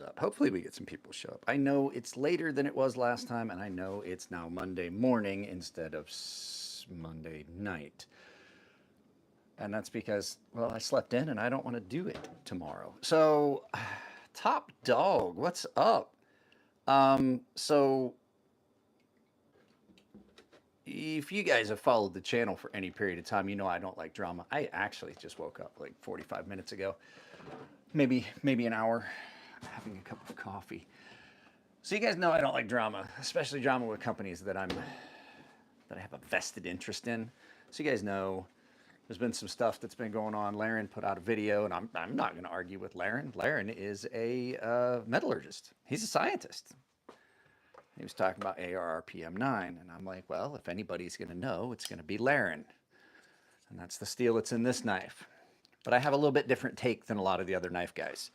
up. Hopefully we get some people show up. I know it's later than it was last time, and I know it's now Monday morning instead of Monday night. And that's because, well, I slept in and I don't want to do it tomorrow. So, Top Dog, what's up? So if you guys have followed the channel for any period of time, you know I don't like drama. I actually just woke up like 45 minutes ago, maybe an hour, having a cup of coffee. So you guys know I don't like drama, especially drama with companies that I have a vested interest in. So you guys know there's been some stuff that's been going on. Laren put out a video, and I'm not going to argue with Laren. Laren is a metallurgist. He's a scientist. He was talking about ARRPM9, and I'm like, well, if anybody's going to know, it's going to be Laren. And that's the steel that's in this knife. But I have a little bit different take than a lot of the other knife guys.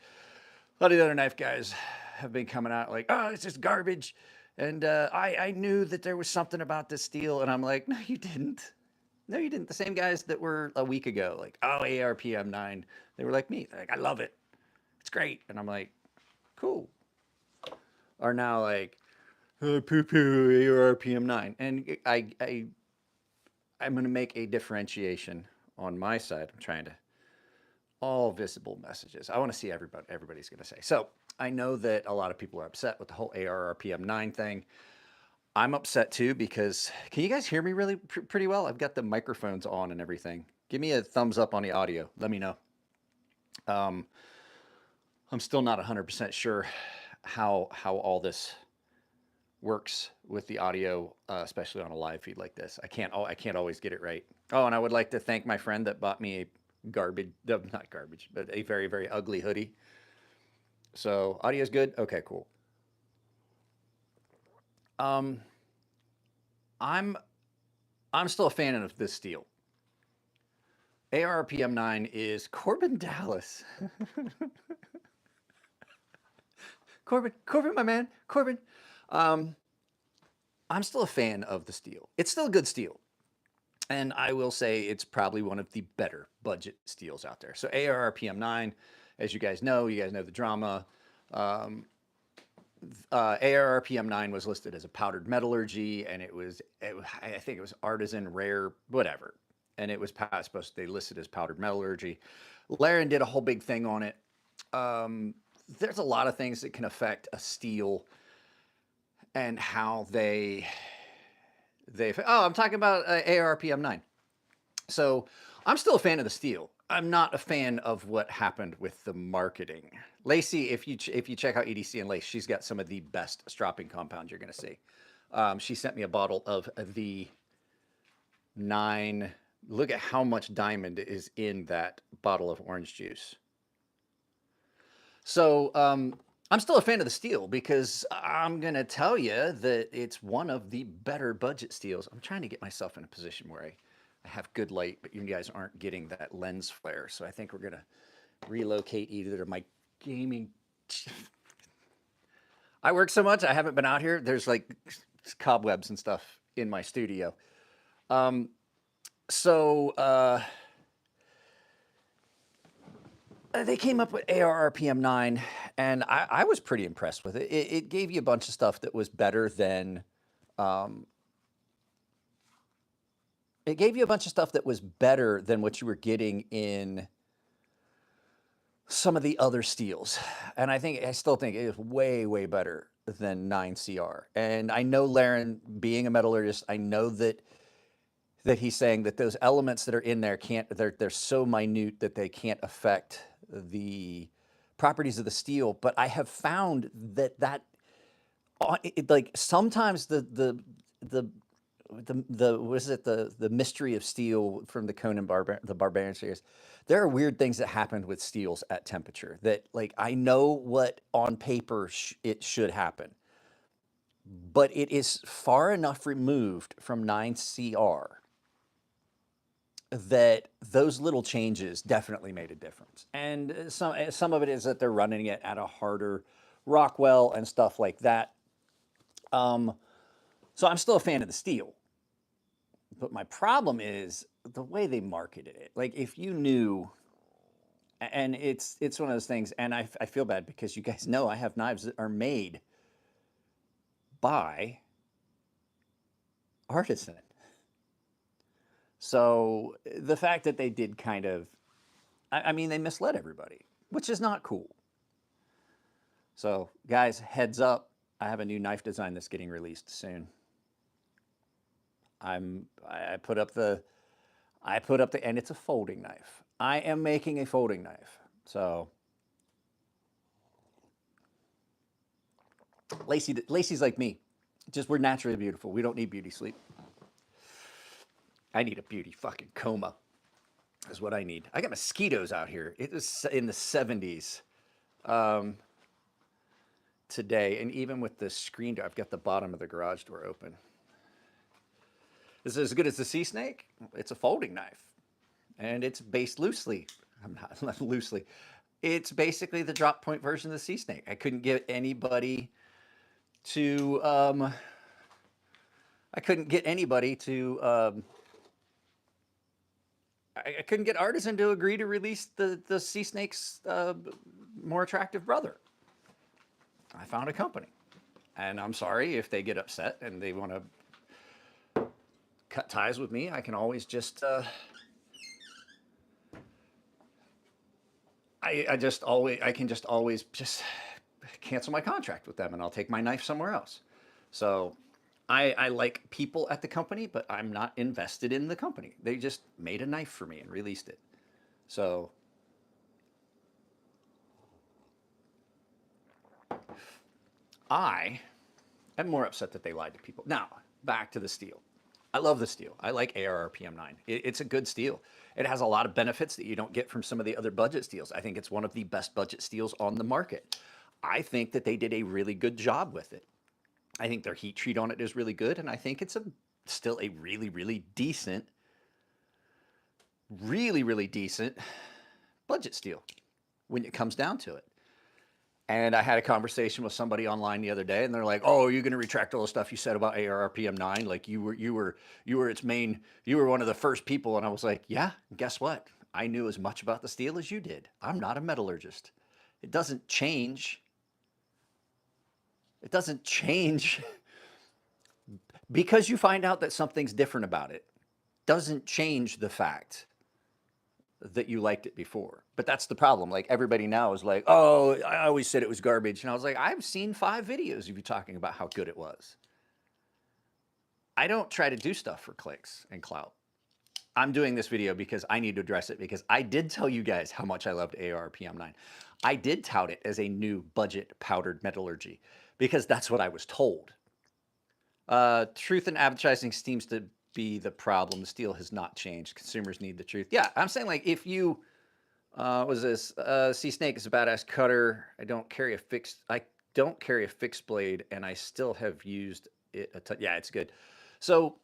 A lot of the other knife guys have been coming out like, oh, it's just garbage. And I knew that there was something about this steel. And I'm like, no, you didn't. No, you didn't. The same guys that were a week ago, like, oh, ARPM9, they were like me. They're like, I love it. It's great. And I'm like, cool. Are now like, poo-poo ARPM9. And I'm going to make a differentiation on my side. I'm trying to, all visible messages. I want to see everybody's going to say. So I know that a lot of people are upset with the whole ARRPM9 thing. I'm upset too because, can you guys hear me really pretty well? I've got the microphones on and everything. Give me a thumbs up on the audio. Let me know. I'm still not 100% sure how all this works with the audio, especially on a live feed like this. I can't always get it right. Oh, and I would like to thank my friend that bought me a not garbage, but a very, very ugly hoodie. So audio's good? Okay, cool. I'm still a fan of this steel. ARPM9 is Corbin Dallas. Corbin, my man, Corbin. I'm still a fan of the steel. It's still good steel. And I will say it's probably one of the better budget steels out there. So ARRPM9, as you guys know the drama. ARRPM9 was listed as a powdered metallurgy, and I think it was artisan, rare, whatever. And it was they listed as powdered metallurgy. Laren did a whole big thing on it. There's a lot of things that can affect a steel and how I'm talking about ARPM9. So I'm still a fan of the steel. I'm not a fan of what happened with the marketing. Lacey, if you check out EDC and Lace, she's got some of the best stropping compounds you're going to see. She sent me a bottle of the 9. Look at how much diamond is in that bottle of orange juice. So I'm still a fan of the steel because I'm going to tell you that it's one of the better budget steels. I'm trying to get myself in a position where I have good light, but you guys aren't getting that lens flare. So I think we're going to relocate either to my gaming. I work so much, I haven't been out here. There's like cobwebs and stuff in my studio. They came up with ARRPM9, and I was pretty impressed with it. It gave you a bunch of stuff that was better than what you were getting in some of the other steels. And I still think it is way, way better than 9CR. And I know Laren, being a metallurgist, I know that he's saying that those elements that are in there they're so minute that they can't affect the properties of the steel. But I have found that like sometimes the mystery of steel from the Conan the Barbarian series, there are weird things that happen with steels at temperature that, like, I know what on paper it should happen, but it is far enough removed from 9CR that those little changes definitely made a difference. And some of it is that they're running it at a harder Rockwell and stuff like that. So I'm still a fan of the steel. But my problem is the way they marketed it. Like, if you knew And it's one of those things, and I feel bad because you guys know I have knives that are made by artisan. So the fact that they did kind of, I mean, they misled everybody, which is not cool. So guys, heads up, I have a new knife design that's getting released soon. I put up the, and it's a folding knife. I am making a folding knife. So Lacey's like me. Just we're naturally beautiful. We don't need beauty sleep. I need a beauty fucking coma is what I need. I got mosquitoes out here. It was in the 70s today. And even with the screen door, I've got the bottom of the garage door open. This is as good as the sea snake. It's a folding knife. And it's based loosely. I'm not loosely. It's basically the drop point version of the sea snake. I couldn't get anybody to I couldn't get Artisan to agree to release the sea snake's more attractive brother. I found a company, and I'm sorry if they get upset and they want to cut ties with me. I can always just I can just always cancel my contract with them, and I'll take my knife somewhere else. So I like people at the company, but I'm not invested in the company. They just made a knife for me and released it. So I am more upset that they lied to people. Now, back to the steel. I love the steel. I like ARR PM9. It's a good steel. It has a lot of benefits that you don't get from some of the other budget steels. I think it's one of the best budget steels on the market. I think that they did a really good job with it. I think their heat treat on it is really good, and I think it's still a really, really decent budget steel when it comes down to it. And I had a conversation with somebody online the other day, and they're like, "Oh, are you going to retract all the stuff you said about ARRPM9? Like you were its main, you were one of the first people." And I was like, "Yeah, guess what? I knew as much about the steel as you did. I'm not a metallurgist. It doesn't change. It doesn't change because you find out that something's different about it. Doesn't change the fact that you liked it before." But that's the problem. Like everybody now is like, "Oh, I always said it was garbage." And I was like, "I've seen 5 videos of you talking about how good it was." I don't try to do stuff for clicks and clout. I'm doing this video because I need to address it, because I did tell you guys how much I loved ARPM9. I did tout it as a new budget powdered metallurgy because that's what I was told. Truth in advertising seems to be the problem. The steel has not changed. Consumers need the truth. Yeah, I'm saying, like, if you was this Sea Snake is a badass cutter. I don't carry a fixed blade, and I still have used it a ton. Yeah, it's good. So,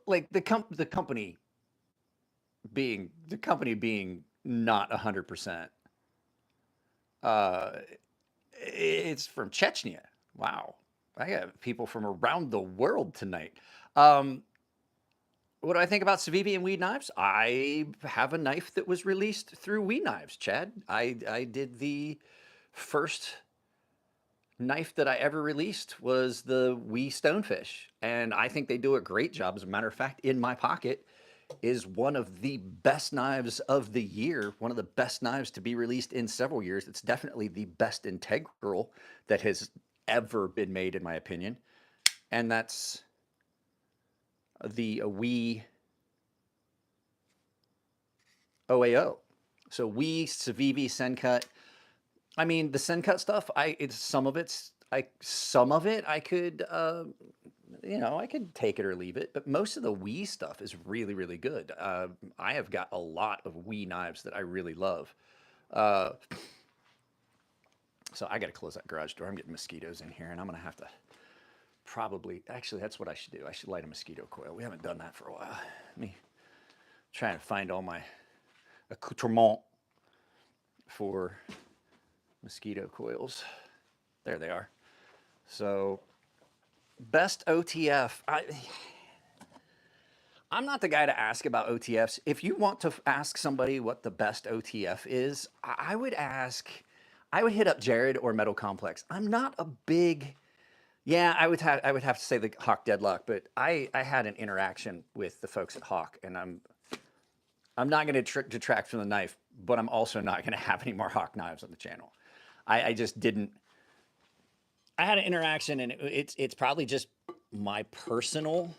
like the company being not 100%. It's from Chechnya. Wow. I got people from around the world tonight. What do I think about Civivi and Weed Knives? I have a knife that was released through Weed Knives, Chad. I did the first knife that I ever released was the Wee Stonefish, and I think they do a great job. As a matter of fact, in my pocket is one of the best knives of the year, one of the best knives to be released in several years. It's definitely the best integral that has ever been made, in my opinion, and that's the Wee OAO. So Wee, Civivi, Sencut. I mean, the Sencut stuff, some of it I could, I could take it or leave it, but most of the Wee stuff is really, really good. I have got a lot of Wee knives that I really love. So I got to close that garage door. I'm getting mosquitoes in here, and I'm going to have to actually, that's what I should do. I should light a mosquito coil. We haven't done that for a while. Let me try and find all my accoutrement for mosquito coils. There they are. So, best OTF. I'm not the guy to ask about OTFs. If you want to ask somebody what the best OTF is, I would ask, I would hit up Jared or Metal Complex. I'm not a big, yeah, I would have to say the Hawk Deadlock, but I had an interaction with the folks at Hawk, and I'm not going to detract from the knife, but I'm also not going to have any more Hawk knives on the channel. I just didn't. I had an interaction, and it's probably just my personal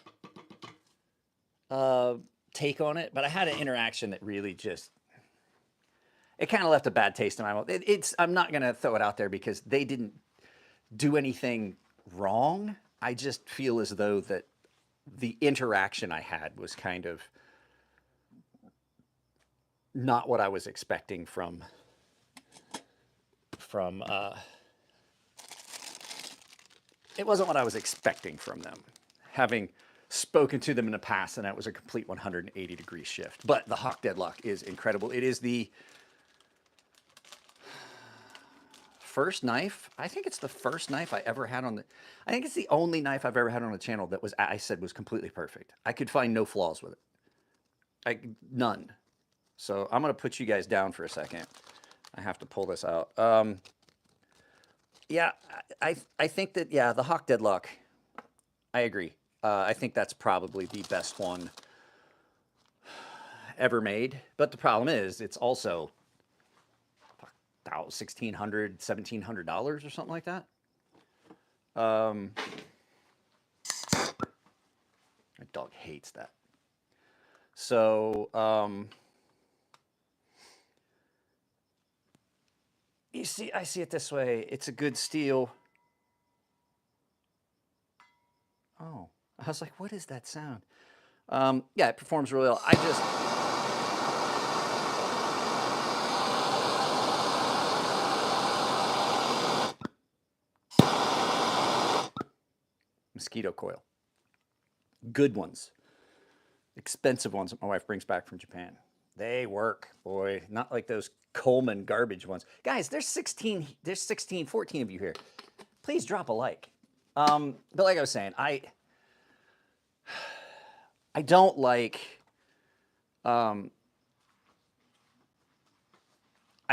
take on it, but I had an interaction that really just, it kind of left a bad taste in my mouth. I'm not going to throw it out there because they didn't do anything wrong. I just feel as though that the interaction I had was kind of not what I was expecting from it wasn't what I was expecting from them, having spoken to them in the past, and that was a complete 180-degree shift. But the Hawk Deadlock is incredible. It is the first knife. I think it's the first knife I ever had on the. I think it's the only knife I've ever had on the channel that was I said was completely perfect. I could find no flaws with it. None. So I'm gonna put you guys down for a second. I have to pull this out. Yeah, I think that, yeah, the Hawk Deadlock, I agree. I think that's probably the best one ever made. But the problem is, it's also $1,600, $1,700 or something like that. My dog hates that. So, you see, I see it this way. It's a good steel. Oh, I was like, what is that sound? Yeah, it performs really well. I just, mosquito coil. Good ones. Expensive ones that my wife brings back from Japan. They work, boy. Not like those Coleman garbage ones. Guys, there's 16, 14 of you here. Please drop a like. But like I was saying, I don't like, I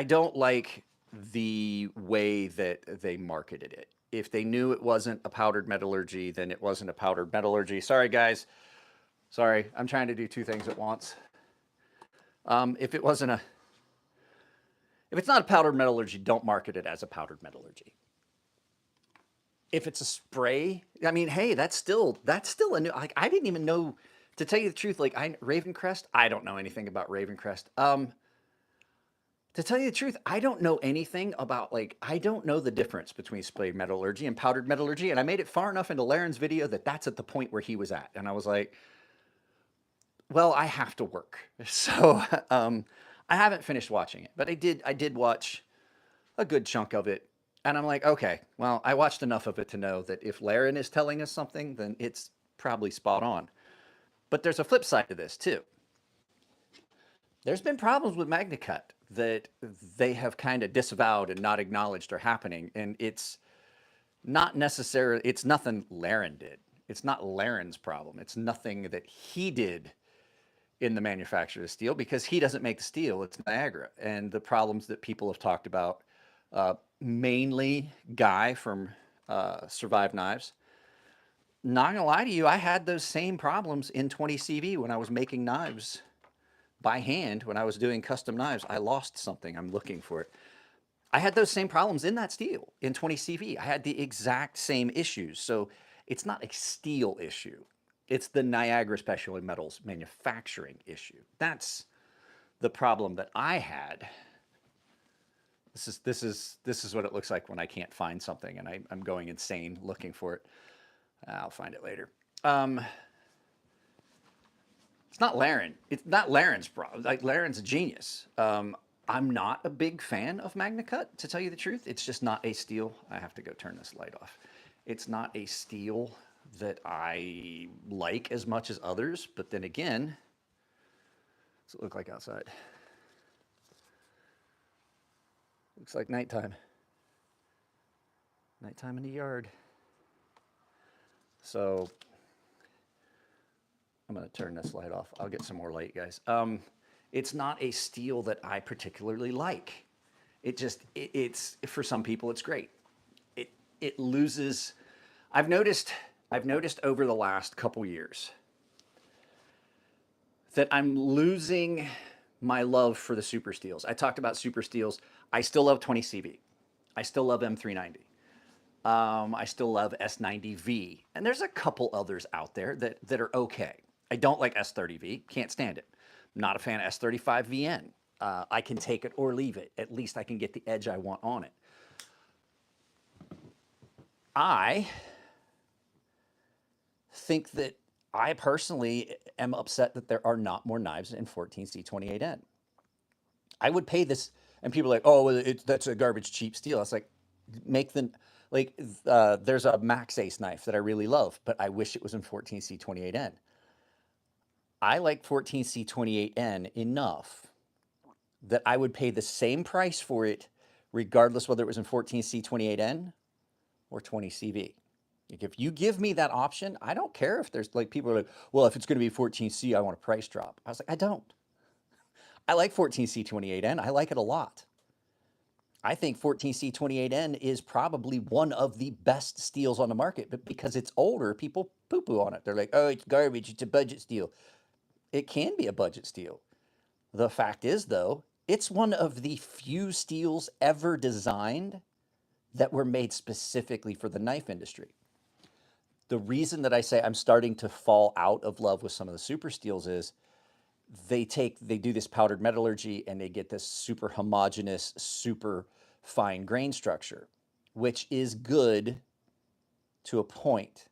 don't like the way that they marketed it. If they knew it wasn't a powdered metallurgy, then it wasn't a powdered metallurgy. Sorry, guys. Sorry, I'm trying to do two things at once. If it wasn't a, if it's not a powdered metallurgy, don't market it as a powdered metallurgy. If it's a spray, I mean, hey, that's still a new. Like, I didn't even know, to tell you the truth. Like, Ravencrest, I don't know anything about Ravencrest. To tell you the truth, I don't know anything about, like, I don't know the difference between spray metallurgy and powdered metallurgy. And I made it far enough into Laren's video that that's at the point where he was at, and I was like, well, I have to work. So I haven't finished watching it, but I did watch a good chunk of it. And I'm like, okay, well, I watched enough of it to know that if Laren is telling us something, then it's probably spot on. But there's a flip side to this too. There's been problems with MagnaCut that they have kind of disavowed and not acknowledged are happening. And it's not necessarily, it's nothing Laren did. It's not Laren's problem. It's nothing that he did in the manufacture of steel, because he doesn't make the steel, it's Niagara. And the problems that people have talked about, mainly Guy from Survive Knives. Not gonna lie to you, I had those same problems in 20 CV when I was making knives by hand. When I was doing custom knives, I lost something, I'm looking for it. I had those same problems in that steel in 20 CV. I had the exact same issues. So it's not a steel issue. It's the Niagara Specialty Metals manufacturing issue. That's the problem that I had. This is what it looks like when I can't find something and I'm going insane looking for it. I'll find it later. It's not Laren. It's not Laren's problem. Like, Laren's a genius. I'm not a big fan of MagnaCut, to tell you the truth. It's just not a steel. I have to go turn this light off. It's not a steel that I like as much as others. But then again, what's it look like outside? Looks like nighttime. Nighttime in the yard. So I'm going to turn this light off. I'll get some more light, guys. It's not a steel that I particularly like. It's for some people it's great. It loses. I've noticed over the last couple years that I'm losing my love for the super steels. I talked about super steels. I still love 20 CV. I still love M390. I still love S90V, and there's a couple others out there that are okay. I don't like S30V, can't stand it. Not a fan of S35VN. I can take it or leave it. At least I can get the edge I want on it. I think that I personally am upset that there are not more knives in 14C28N. I would pay this, and people are like, oh, well, that's a garbage cheap steel. I was like, make the, like, there's a Max Ace knife that I really love, but I wish it was in 14C28N. I like 14C28N enough that I would pay the same price for it, regardless whether it was in 14C28N or 20CV. Like, if you give me that option, I don't care if there's, like, people are like, well, if it's going to be 14C, I want a price drop. I was like, I don't. I like 14C28N. I like it a lot. I think 14C28N is probably one of the best steels on the market, but because it's older, people poo-poo on it. They're like, oh, it's garbage. It's a budget steel. It can be a budget steel. The fact is, though, it's one of the few steels ever designed that were made specifically for the knife industry. The reason that I say I'm starting to fall out of love with some of the super steels is they do this powdered metallurgy and they get this super homogeneous, super fine grain structure, which is good to a point.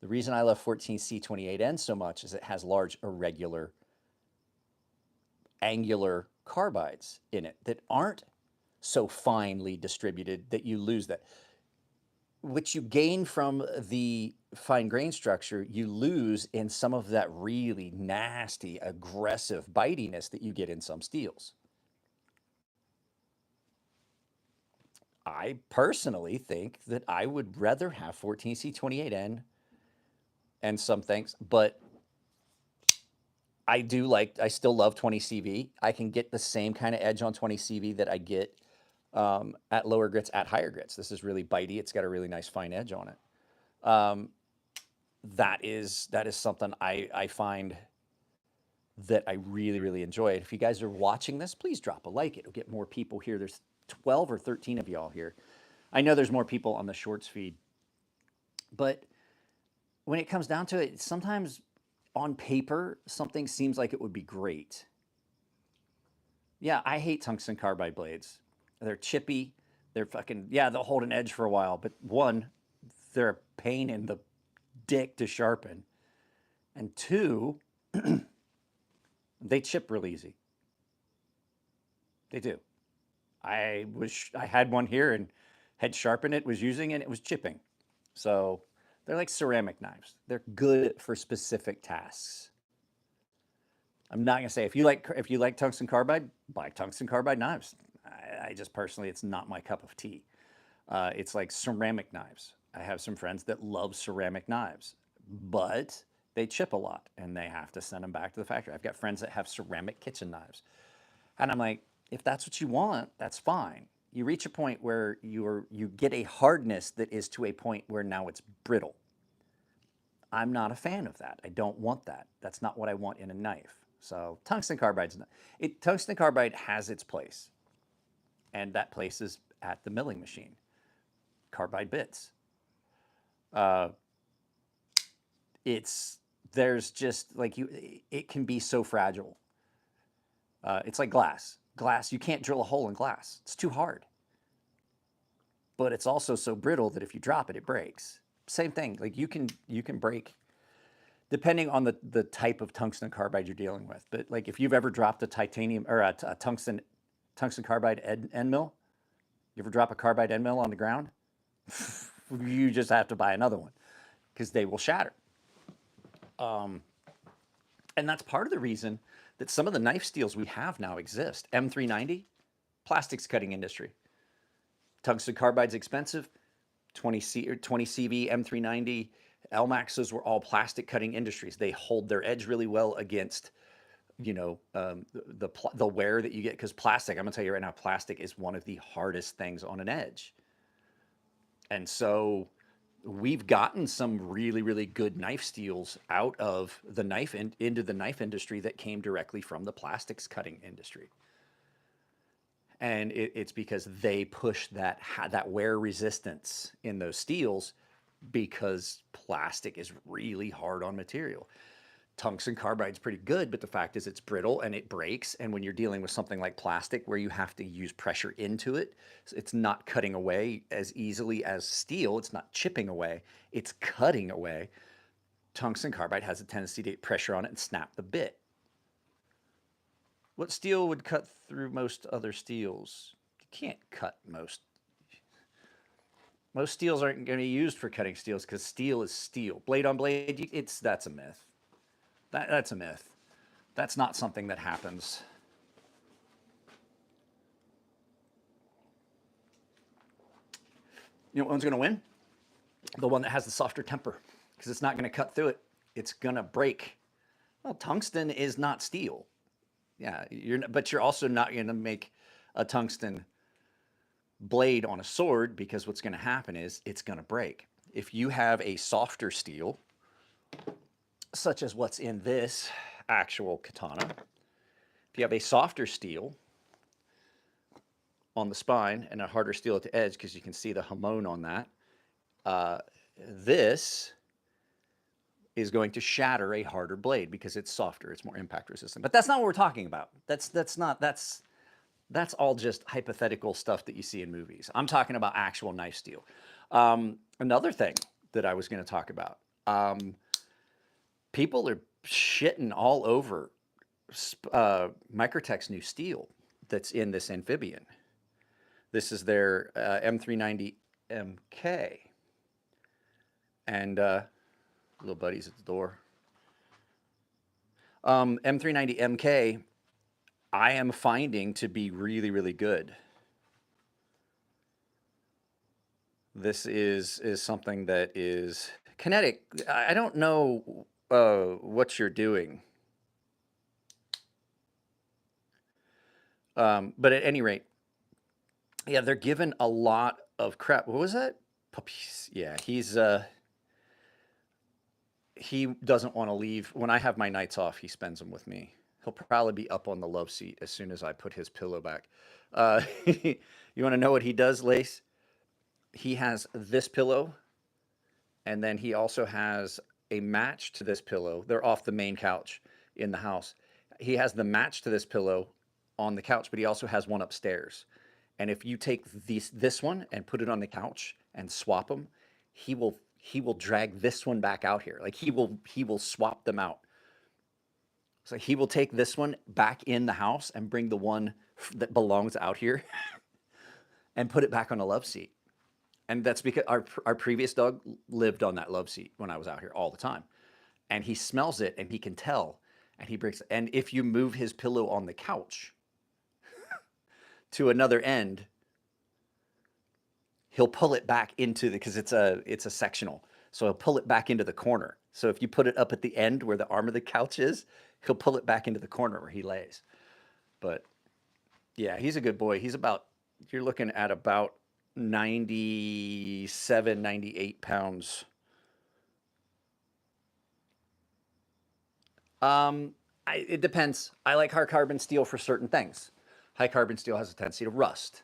The reason I love 14C28N so much is it has large, irregular, angular carbides in it that aren't so finely distributed that you lose that. Which you gain from the fine grain structure, you lose in some of that really nasty, aggressive bitiness that you get in some steels. I personally think that I would rather have 14C28N and some things, but I still love 20CV. I can get the same kind of edge on 20CV that I get at lower grits, at higher grits. This is really bitey. It's got a really nice fine edge on it. That is something I find that I really, really enjoy. And if you guys are watching this, please drop a like. It'll get more people here. There's 12 or 13 of y'all here. I know there's more people on the shorts feed, but when it comes down to it, sometimes on paper, something seems like it would be great. Yeah, I hate tungsten carbide blades. They're chippy. They're fucking, yeah, they'll hold an edge for a while, but one, they're a pain in the dick to sharpen. And two, they chip real easy. They do. I had one here and had sharpened it, was using it, and it was chipping. So they're like ceramic knives. They're good for specific tasks. I'm not gonna say if you like tungsten carbide, buy tungsten carbide knives. I just personally, it's not my cup of tea. It's like ceramic knives. I have some friends that love ceramic knives, but they chip a lot and they have to send them back to the factory. I've got friends that have ceramic kitchen knives. And I'm like, if that's what you want, that's fine. You reach a point where you get a hardness that is to a point where now it's brittle. I'm not a fan of that. I don't want that. That's not what I want in a knife. So tungsten carbide has its place. And that place is at the milling machine. Carbide bits. There's just like it can be so fragile. It's like glass. Glass, you can't drill a hole in glass. It's too hard. But it's also so brittle that if you drop it, it breaks. Same thing. Like you can break, depending on the type of tungsten carbide you're dealing with. But like if you've ever dropped a titanium or a tungsten carbide end mill, you ever drop a carbide end mill on the ground? You just have to buy another one because they will shatter. And that's part of the reason that some of the knife steels we have now exist. M390, plastics cutting industry. Tungsten carbide's expensive. 20 CV M390 LMAXs were all plastic cutting industries. They hold their edge really well against, you know, the wear that you get, because plastic, I'm gonna tell you right now, plastic is one of the hardest things on an edge. And so we've gotten some really, really good knife steels out of the into the knife industry that came directly from the plastics cutting industry. And it's because they push that wear resistance in those steels, because plastic is really hard on material. Tungsten carbide is pretty good, but the fact is it's brittle and it breaks. And when you're dealing with something like plastic where you have to use pressure into it, it's not cutting away as easily as steel. It's not chipping away, it's cutting away. Tungsten carbide has a tendency to get pressure on it and snap the bit. What steel would cut through most other steels? You can't cut most. Most steels aren't going to be used for cutting steels, because steel is steel. Blade on blade, that's a myth. That's a myth. That's not something that happens. You know what one's going to win? The one that has the softer temper, because it's not going to cut through it. It's going to break. Well, tungsten is not steel. Yeah, but you're also not going to make a tungsten blade on a sword, because what's going to happen is it's going to break. If you have a softer steel, such as what's in this actual katana, if you have a softer steel on the spine and a harder steel at the edge, because you can see the hamon on that, this is going to shatter a harder blade because it's softer, it's more impact resistant. But that's not what we're talking about. That's all just hypothetical stuff that you see in movies. I'm talking about actual knife steel. Another thing that I was going to talk about, people are shitting all over Microtech's new steel that's in this amphibian. This is their M390 MK. And little buddy's at the door. M390 MK, I am finding to be really, really good. This is something that is kinetic. I don't know what you're doing. But at any rate, yeah, they're given a lot of crap. What was that? Puppies. Yeah, he doesn't want to leave. When I have my nights off, he spends them with me. He'll probably be up on the love seat as soon as I put his pillow back. You want to know what he does, Lace? He has this pillow, and then he also has a match to this pillow. They're off the main couch in the house. He has the match to this pillow on the couch, but he also has one upstairs. And if you take this one and put it on the couch and swap them, he will drag this one back out here. Like he will swap them out. So he will take this one back in the house and bring the one that belongs out here and put it back on a love seat. And that's because our previous dog lived on that love seat when I was out here all the time. And he smells it and he can tell, and he breaks. And if you move his pillow on the couch to another end, he'll pull it back into because it's a sectional. So he'll pull it back into the corner. So if you put it up at the end where the arm of the couch is, he'll pull it back into the corner where he lays. But yeah, he's a good boy. You're looking at about 97, 98 pounds. It depends. I like high carbon steel for certain things. High carbon steel has a tendency to rust.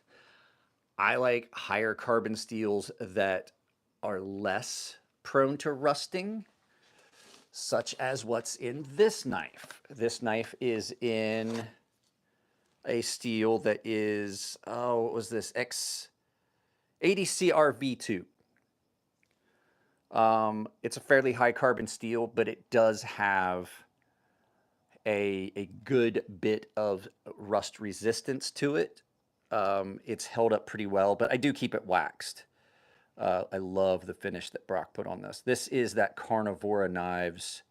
I like higher carbon steels that are less prone to rusting, such as what's in this knife. This knife is in a steel that is, what was this? ADC RV2. It's a fairly high carbon steel, but it does have a good bit of rust resistance to it. It's held up pretty well, but I do keep it waxed. I love the finish that Brock put on this. This is that Carnivora Knives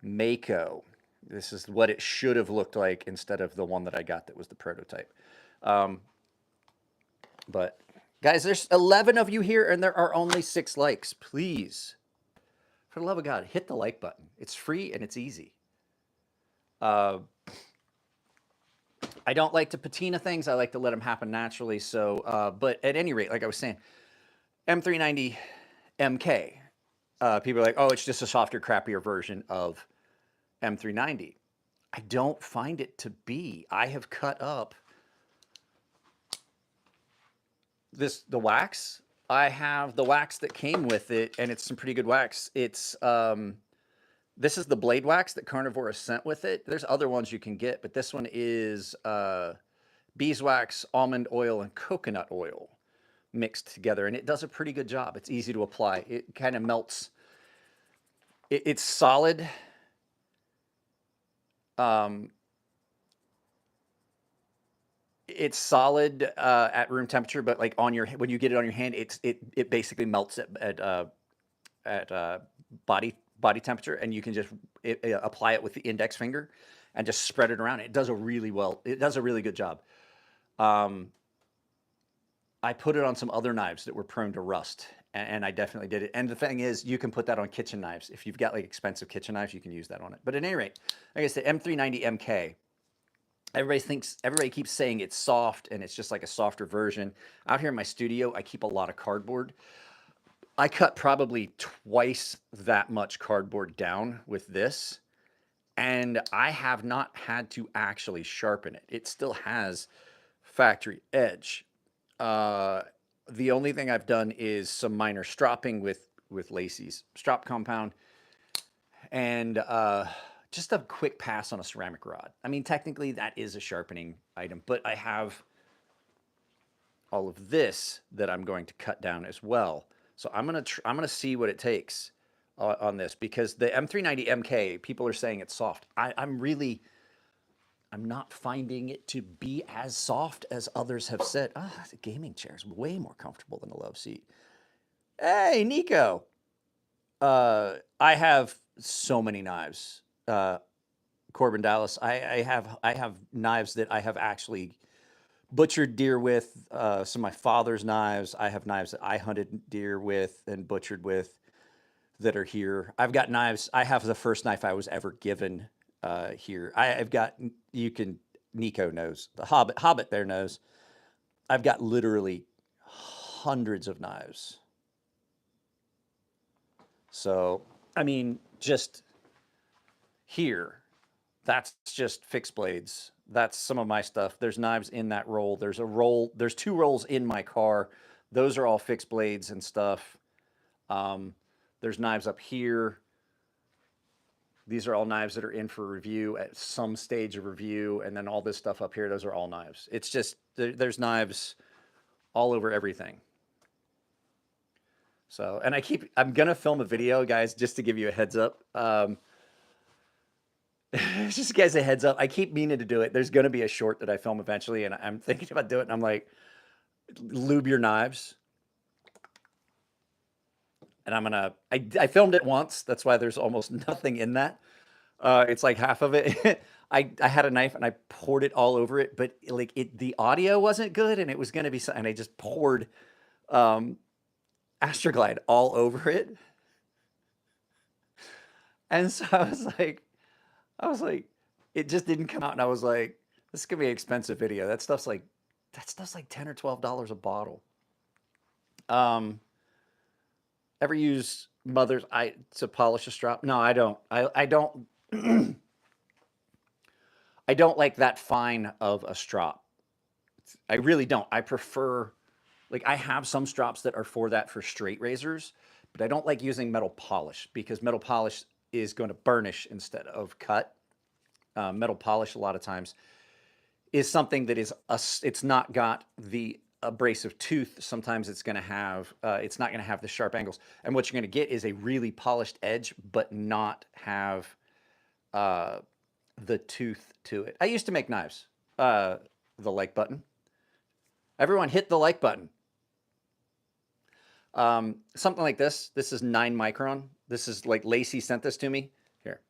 Mako. This is what it should have looked like instead of the one that I got that was the prototype. But guys, there's 11 of you here and there are only 6 likes. Please For the love of God, hit the like button. It's free and it's easy. I don't like to patina things. I like to let them happen naturally. So, but at any rate, like I was saying, M390 MK. People are like, oh, it's just a softer, crappier version of M390. I don't find it to be. I have cut up the wax. I have the wax that came with it, and it's some pretty good wax. It's this is the blade wax that Carnivore has sent with it. There's other ones you can get, but this one is beeswax, almond oil, and coconut oil mixed together, and it does a pretty good job. It's easy to apply. It kind of melts. It's solid. It's solid at room temperature, but like on your when you get it on your hand, it basically melts at body temperature, and you can just apply it with the index finger and just spread it around. It does a really well. It does a really good job. I put it on some other knives that were prone to rust, and I definitely did it. And the thing is, you can put that on kitchen knives. If you've got like expensive kitchen knives, you can use that on it. But at any rate, like I said, M390 MK. Everybody keeps saying it's soft and it's just like a softer version. Out here in my studio, I keep a lot of cardboard. I cut probably twice that much cardboard down with this, and I have not had to actually sharpen it. It still has factory edge. The only thing I've done is some minor stropping with Lacey's strop compound, and just a quick pass on a ceramic rod. I mean, technically that is a sharpening item, but I have all of this that I'm going to cut down as well. So I'm gonna see what it takes on this, because the M390 MK, people are saying it's soft. I'm not finding it to be as soft as others have said. The gaming chair is way more comfortable than the love seat. Hey, Nico. I have so many knives. Corbin Dallas, I have knives that I have actually butchered deer with. Some of my father's knives. I have knives that I hunted deer with and butchered with that are here. I've got knives. I have the first knife I was ever given here. I've got, Nico knows, the Hobbit there knows. I've got literally hundreds of knives. So, I mean, just here, that's just fixed blades. That's some of my stuff. There's knives in that roll. There's 2 rolls in my car. Those are all fixed blades and stuff. There's knives up here. These are all knives that are in for review at some stage of review. And then all this stuff up here, those are all knives. It's just, there's knives all over everything. So, and I'm going to film a video, guys, just to give you a heads up. Just guys, a heads up. I keep meaning to do it. There's going to be a short that I film eventually, and I'm thinking about doing it. And I'm like, lube your knives. And I filmed it once. That's why there's almost nothing in that. It's like half of it. I had a knife and I poured it all over it, but like the audio wasn't good, and it was going to be something. And I just poured Astroglide all over it. And so I was like, it just didn't come out, and I was like, this is gonna be an expensive video. That stuff's like $10 or $12 a bottle. Ever use mother's eye to polish a strap? No, I don't. I don't. I don't like that fine of a strop. I really don't. I prefer, like, I have some strops that are for that, for straight razors, but I don't like using metal polish, because metal polish is going to burnish instead of cut. Metal polish a lot of times is something that it's not got the abrasive tooth. Sometimes it's going to have, it's not going to have the sharp angles. And what you're going to get is a really polished edge, but not have the tooth to it. I used to make knives. The like button. Everyone hit the like button. Something like this. This is 9 micron. This is like Lacey sent this to me. Here,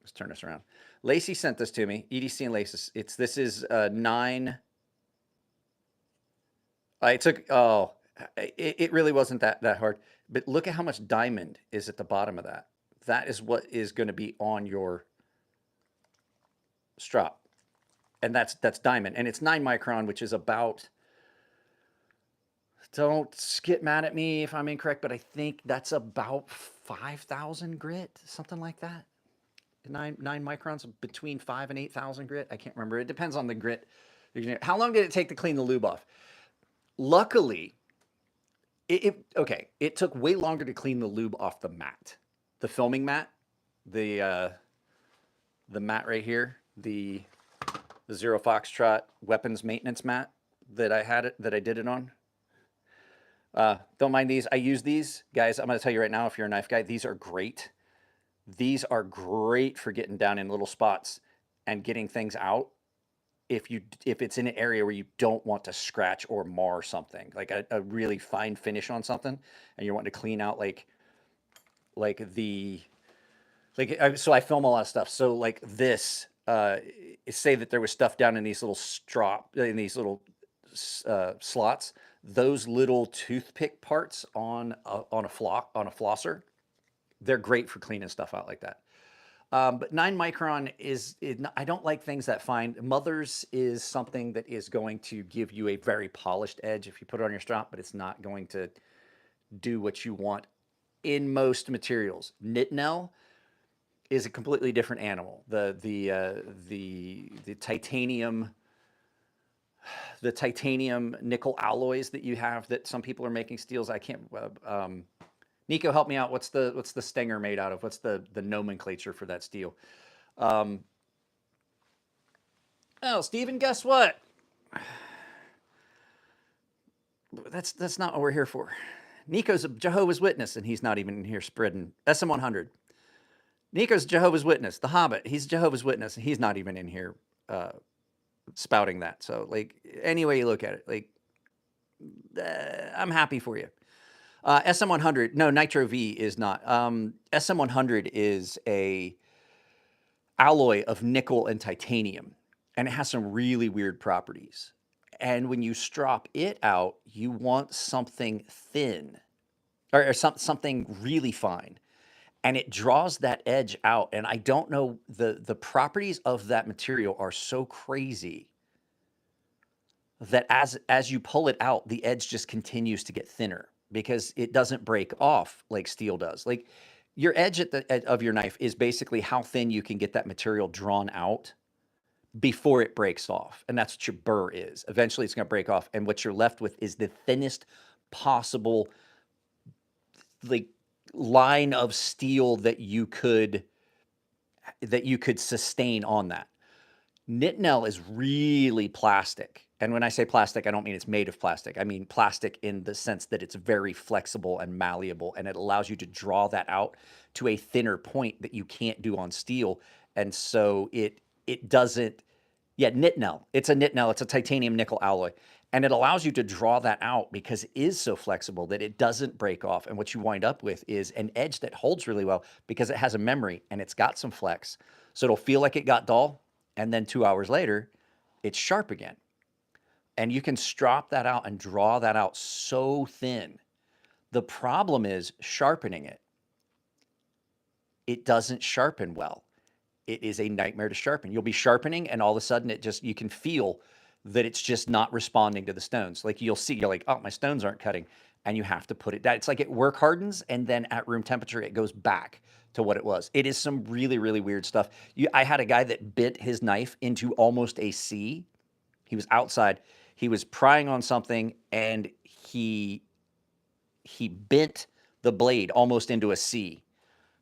let's turn this around. Lacey sent this to me. EDC and Lacey. This is 9. It really wasn't that hard. But look at how much diamond is at the bottom of that. that is what is going to be on your strop. And that's diamond. And it's 9 micron, which is about, don't get mad at me if I'm incorrect, but I think that's about 5,000 grit, something like that. 9 microns, between 5 and 8,000 grit. I can't remember. It depends on the grit. How long did it take to clean the lube off? Luckily, it took way longer to clean the lube off the mat, the filming mat, the mat right here, the Zero Foxtrot weapons maintenance mat that I did it on. Don't mind these. I use these, guys. I'm going to tell you right now, if you're a knife guy, these are great. These are great for getting down in little spots and getting things out. If it's in an area where you don't want to scratch or mar something, like a really fine finish on something, and you're wanting to clean out so I film a lot of stuff. So like this, say that there was stuff down in these little slots. Those little toothpick parts on a flosser, they're great for cleaning stuff out like that. But 9 micron I don't like things that fine. Mothers is something that is going to give you a very polished edge if you put it on your strap, but it's not going to do what you want in most materials. Nitinol is a completely different animal. The titanium nickel alloys that you have that some people are making steels. I can't. Nico, help me out. What's the stinger made out of? What's the nomenclature for that steel? Oh, Steven, guess what? That's not what we're here for. Nico's a Jehovah's Witness, and he's not even in here spreading SM100. Nico's Jehovah's Witness. The Hobbit, he's Jehovah's Witness, and he's not even in here spouting that. So, like, any way you look at it, like, I'm happy for you. SM100, no, Nitro V is not. SM100 is a alloy of nickel and titanium, and it has some really weird properties. And when you strop it out, you want something thin or something really fine, and it draws that edge out. And I don't know, the properties of that material are so crazy that as you pull it out, the edge just continues to get thinner because it doesn't break off like steel does. Like, your edge of your knife is basically how thin you can get that material drawn out before it breaks off. And that's what your burr is. Eventually it's going to break off. And what you're left with is the thinnest possible like line of steel that you could sustain on that. Nitinol is really plastic. And when I say plastic, I don't mean it's made of plastic. I mean plastic in the sense that it's very flexible and malleable, and it allows you to draw that out to a thinner point that you can't do on steel. And so it doesn't, nitinol. It's a nitinol. It's a titanium nickel alloy. And it allows you to draw that out because it is so flexible that it doesn't break off. And what you wind up with is an edge that holds really well because it has a memory and it's got some flex. So it'll feel like it got dull, and then 2 hours later, it's sharp again. And you can strop that out and draw that out so thin. The problem is sharpening it. It doesn't sharpen well. It is a nightmare to sharpen. You'll be sharpening, and all of a sudden, you can feel that it's just not responding to the stones. Like, you'll see, you're like, oh, my stones aren't cutting, and you have to put it down. It's like it work hardens, and then at room temperature, it goes back to what it was. It is some really, really weird stuff. I had a guy that bit his knife into almost a C. He was outside. He was prying on something, and he bent the blade almost into a C.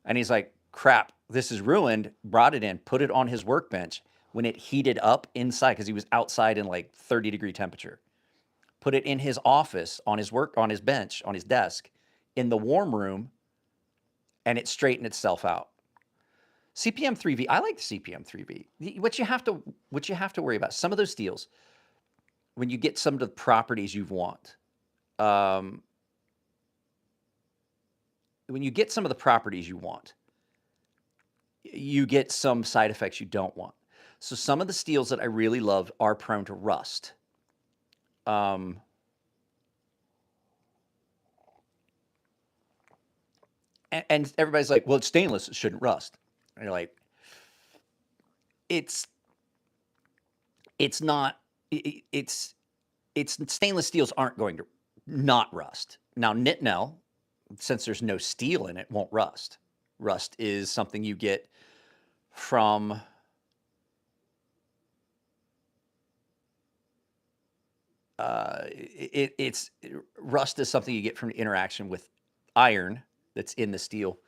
And he's like, crap, this is ruined. Brought it in, put it on his workbench. When it heated up inside, because he was outside in like 30-degree temperature, put it in his office, on his bench, on his desk, in the warm room, and it straightened itself out. CPM 3V, I like the CPM 3V. What you have to worry about, some of those steels, when you get some of the properties you want, you get some side effects you don't want. So some of the steels that I really love are prone to rust. And everybody's like, well, it's stainless, it shouldn't rust. And you're like, it's it's not it's stainless steels aren't going to not rust. Now nitinol, since there's no steel in it, won't rust. Rust is something you get from it's rust is something you get from the interaction with iron that's in the steel.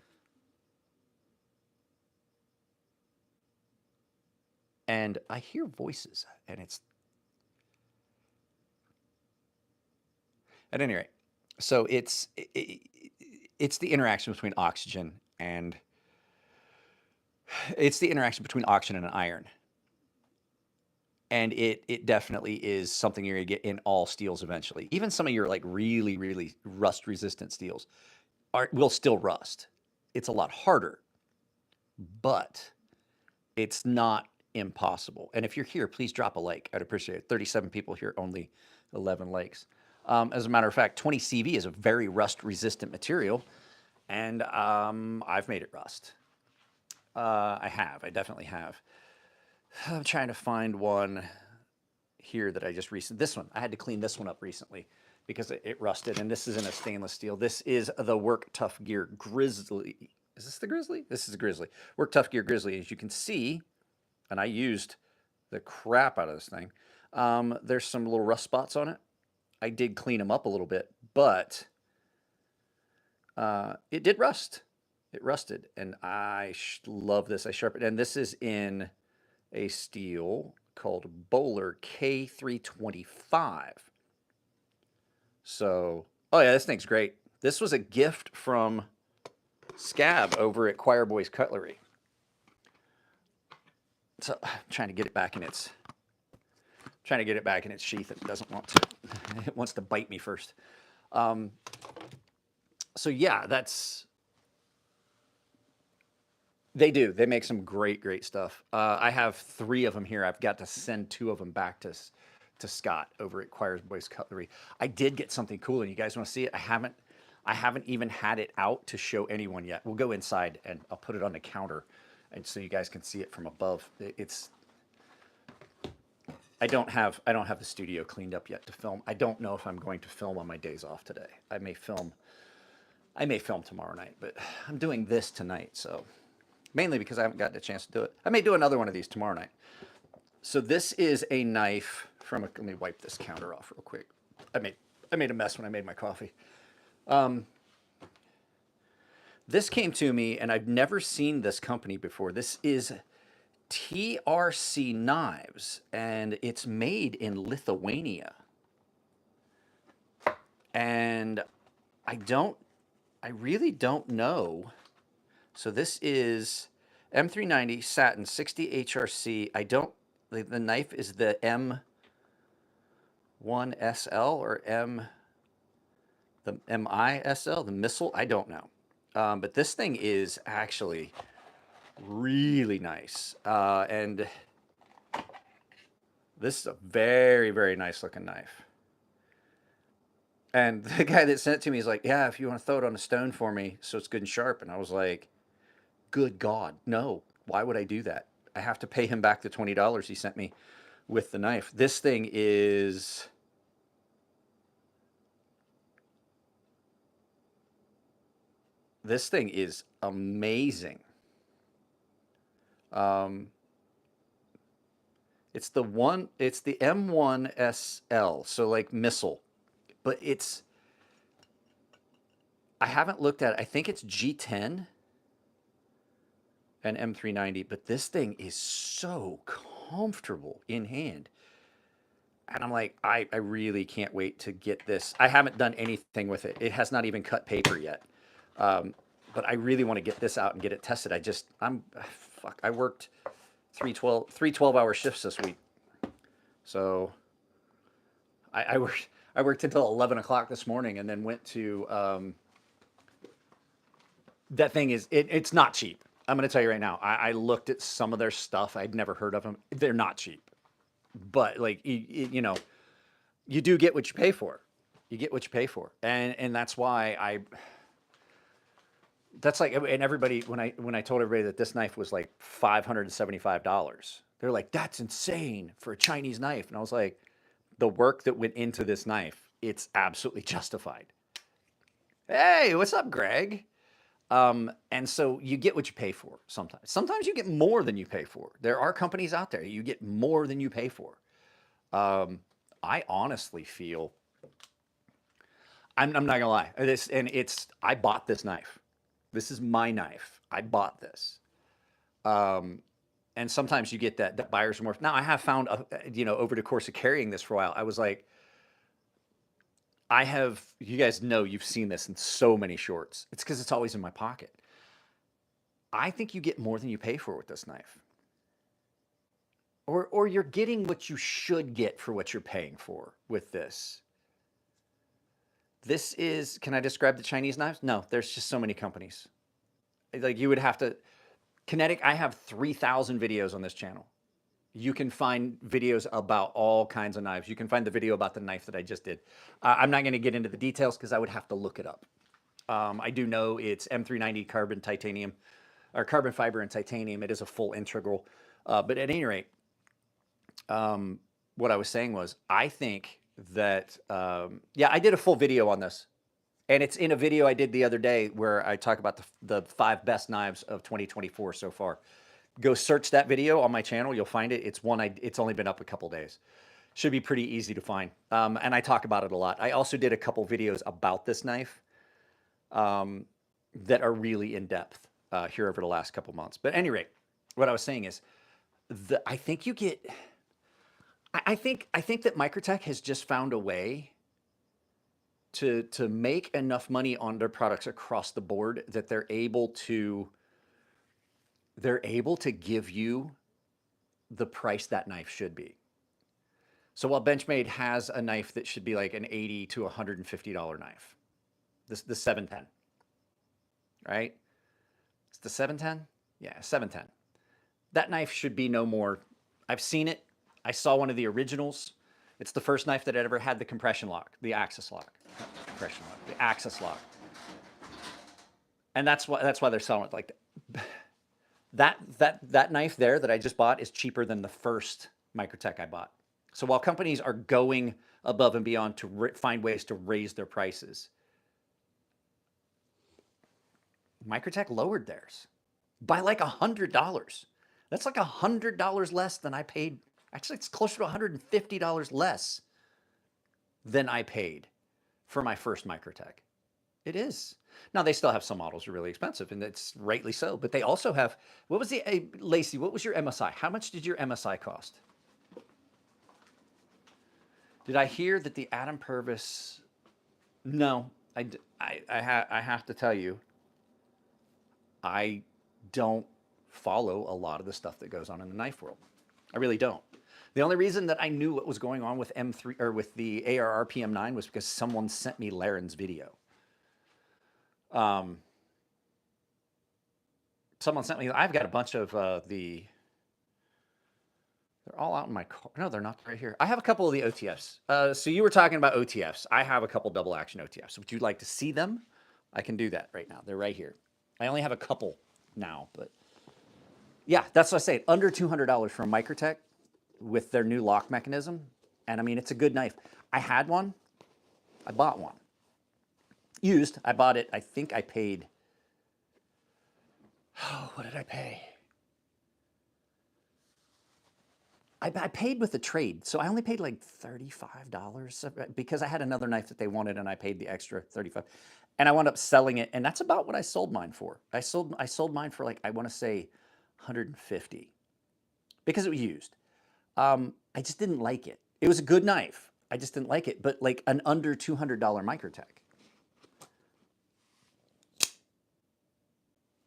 And I hear voices, and it's at any rate. So it's the interaction between oxygen and it's the interaction between oxygen and iron. And it definitely is something you're gonna get in all steels eventually. Even some of your like really, really rust resistant steels will still rust. It's a lot harder, but it's not impossible. And if you're here, please drop a like. I'd appreciate it. 37 people here, only 11 likes. As a matter of fact, 20 CV is a very rust resistant material, and I've made it rust. I definitely have. I'm trying to find one here that I just recently, this one, I had to clean this one up recently because it rusted, and this is in a stainless steel. This is the Work Tough Gear Grizzly. Is this the Grizzly? This is the Grizzly. Work Tough Gear Grizzly. As you can see, and I used the crap out of this thing, there's some little rust spots on it. I did clean them up a little bit, but it did rust. It rusted, and I love this. I sharpened, and this is in a steel called Bowler K325. So, oh yeah, this thing's great. This was a gift from Scab over at Choir Boys Cutlery. So I'm trying to get it back in its sheath. It doesn't want to. It wants to bite me first. So yeah, that's. They do. They make some great stuff. I have 3 of them here. I've got to send 2 of them back to Scott over at Choir Boys Cutlery. I did get something cool, and you guys want to see it? I haven't even had it out to show anyone yet. We'll go inside, and I'll put it on the counter, and so you guys can see it from above. I don't have the studio cleaned up yet to film. I don't know if I'm going to film on my days off today. I may film tomorrow night, but I'm doing this tonight, so mainly because I haven't gotten a chance to do it. I may do another one of these tomorrow night. So this is a knife from let me wipe this counter off real quick. I made a mess when I made my coffee. This came to me, and I've never seen this company before. This is TRC Knives, and it's made in Lithuania. And I really don't know. So this is M390 satin 60 HRC. The knife is the M1SL or the MISL, the missile. I don't know. But this thing is actually really nice. And this is a very nice looking knife. And the guy that sent it to me is like, yeah, if you want to throw it on a stone for me so it's good and sharp. And I was like, good God, no. Why would I do that? I have to pay him back the $20 he sent me with the knife. This thing is... This thing is amazing. It's the M1SL, so like missile. But I haven't looked at it. I think it's G10 and M390, but this thing is so comfortable in hand. And I'm like, I really can't wait to get this. I haven't done anything with it. It has not even cut paper yet. But I really want to get this out and get it tested. I worked 3 12-hour shifts this week. So I worked until 11 o'clock this morning and then went to, that thing it's not cheap. I'm going to tell you right now. I looked at some of their stuff. I'd never heard of them. They're not cheap. But like, you know, you do get what you pay for. You get what you pay for. And that's why That's like, and everybody, when I told everybody that this knife was like $575, they're like, that's insane for a Chinese knife. And I was like, the work that went into this knife, it's absolutely justified. Hey, what's up, Greg? And so you get what you pay for sometimes. Sometimes you get more than you pay for. There are companies out there, you get more than you pay for. I honestly feel, I'm not gonna lie, I bought this knife. This is my knife. I bought this. And sometimes you get that buyer's remorse. Now I have found, over the course of carrying this for a while, I was like, you guys know, you've seen this in so many shorts. It's because it's always in my pocket. I think you get more than you pay for with this knife. Or you're getting what you should get for what you're paying for with this. This is, can I describe the Chinese knives? No, there's just so many companies. Like you would have to, Kinetic, I have 3,000 videos on this channel. You can find videos about all kinds of knives. You can find the video about the knife that I just did. I'm not going to get into the details because I would have to look it up. I do know it's M390 carbon titanium, or carbon fiber and titanium. It is a full integral. But at any rate, what I was saying was, I think that, yeah, I did a full video on this. And it's in a video I did the other day where I talk about the 5 best knives of 2024 so far. Go search that video on my channel. You'll find it. It's only been up a couple days. Should be pretty easy to find. And I talk about it a lot. I also did a couple videos about this knife that are really in depth here over the last couple months. But at any rate, what I was saying is, I think you get, I think that Microtech has just found a way to make enough money on their products across the board that they're able to give you the price that knife should be. So while Benchmade has a knife that should be like an $80 to $150 knife, the 710, right? It's the 710? Yeah, 710. That knife should be no more. I've seen it. I saw one of the originals. It's the first knife that ever had the compression lock, the axis lock. Not the compression lock, the axis lock. And that's why they're selling it like that. That knife there that I just bought is cheaper than the first Microtech I bought. So while companies are going above and beyond to find ways to raise their prices, Microtech lowered theirs by like $100. That's like $100 less than I paid. Actually, it's closer to $150 less than I paid for my first Microtech. It is. Now, they still have some models that are really expensive, and it's rightly so. But they also have, what was Lacey, what was your MSI? How much did your MSI cost? Did I hear that the Adam Purvis? No, I have to tell you, I don't follow a lot of the stuff that goes on in the knife world. I really don't. The only reason that I knew what was going on with M3 or with the ARR PM9 was because someone sent me Laren's video. Someone sent me, I've got a bunch of they're all out in my car. No, they're not right here. I have a couple of the OTFs. So you were talking about OTFs. I have a couple double action OTFs. Would you like to see them? I can do that right now. They're right here. I only have a couple now, but yeah, that's what I say. Under $200 from Microtech with their new lock mechanism. And I mean, it's a good knife. I had one. I bought one. Used. I bought it. I think I paid, oh, what did I pay? I paid with the trade. So I only paid like $35 because I had another knife that they wanted and I paid the extra $35. And I wound up selling it. And that's about what I sold mine for. I sold mine for like, I want to say $150 because it was used. I just didn't like it. It was a good knife. I just didn't like it. But like an under $200 Microtech.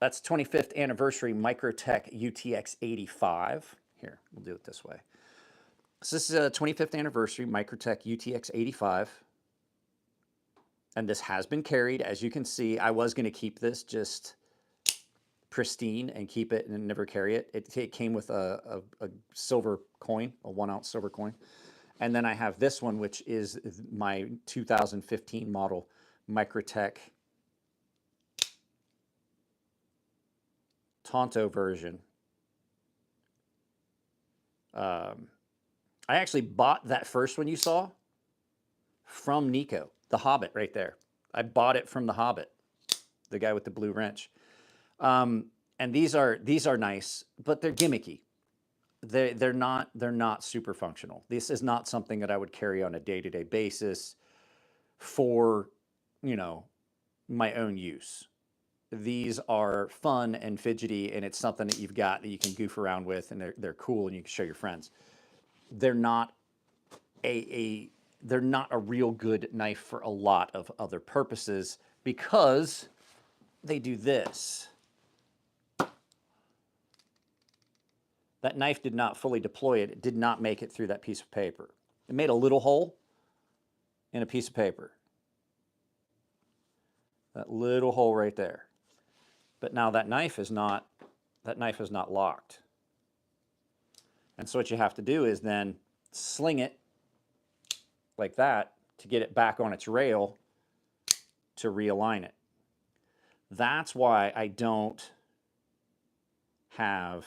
That's 25th anniversary Microtech UTX 85. Here, we'll do it this way. So this is a 25th anniversary Microtech UTX 85. And this has been carried. As you can see, I was going to keep this just pristine and keep it and never carry it. It came with a silver coin, a 1 ounce silver coin. And then I have this one, which is my 2015 model Microtech Tonto version. I actually bought that first one you saw from Nico, the Hobbit right there. I bought it from the Hobbit, the guy with the blue wrench. And these are nice, but they're gimmicky. They're not super functional. This is not something that I would carry on a day-to-day basis for, you know, my own use. These are fun and fidgety, and it's something that you've got that you can goof around with, and they're cool, and you can show your friends. They're not they're not a real good knife for a lot of other purposes because they do this. That knife did not fully deploy it. It did not make it through that piece of paper. It made a little hole in a piece of paper. That little hole right there. But now that knife is not locked. And so what you have to do is then sling it like that to get it back on its rail to realign it. That's why I don't have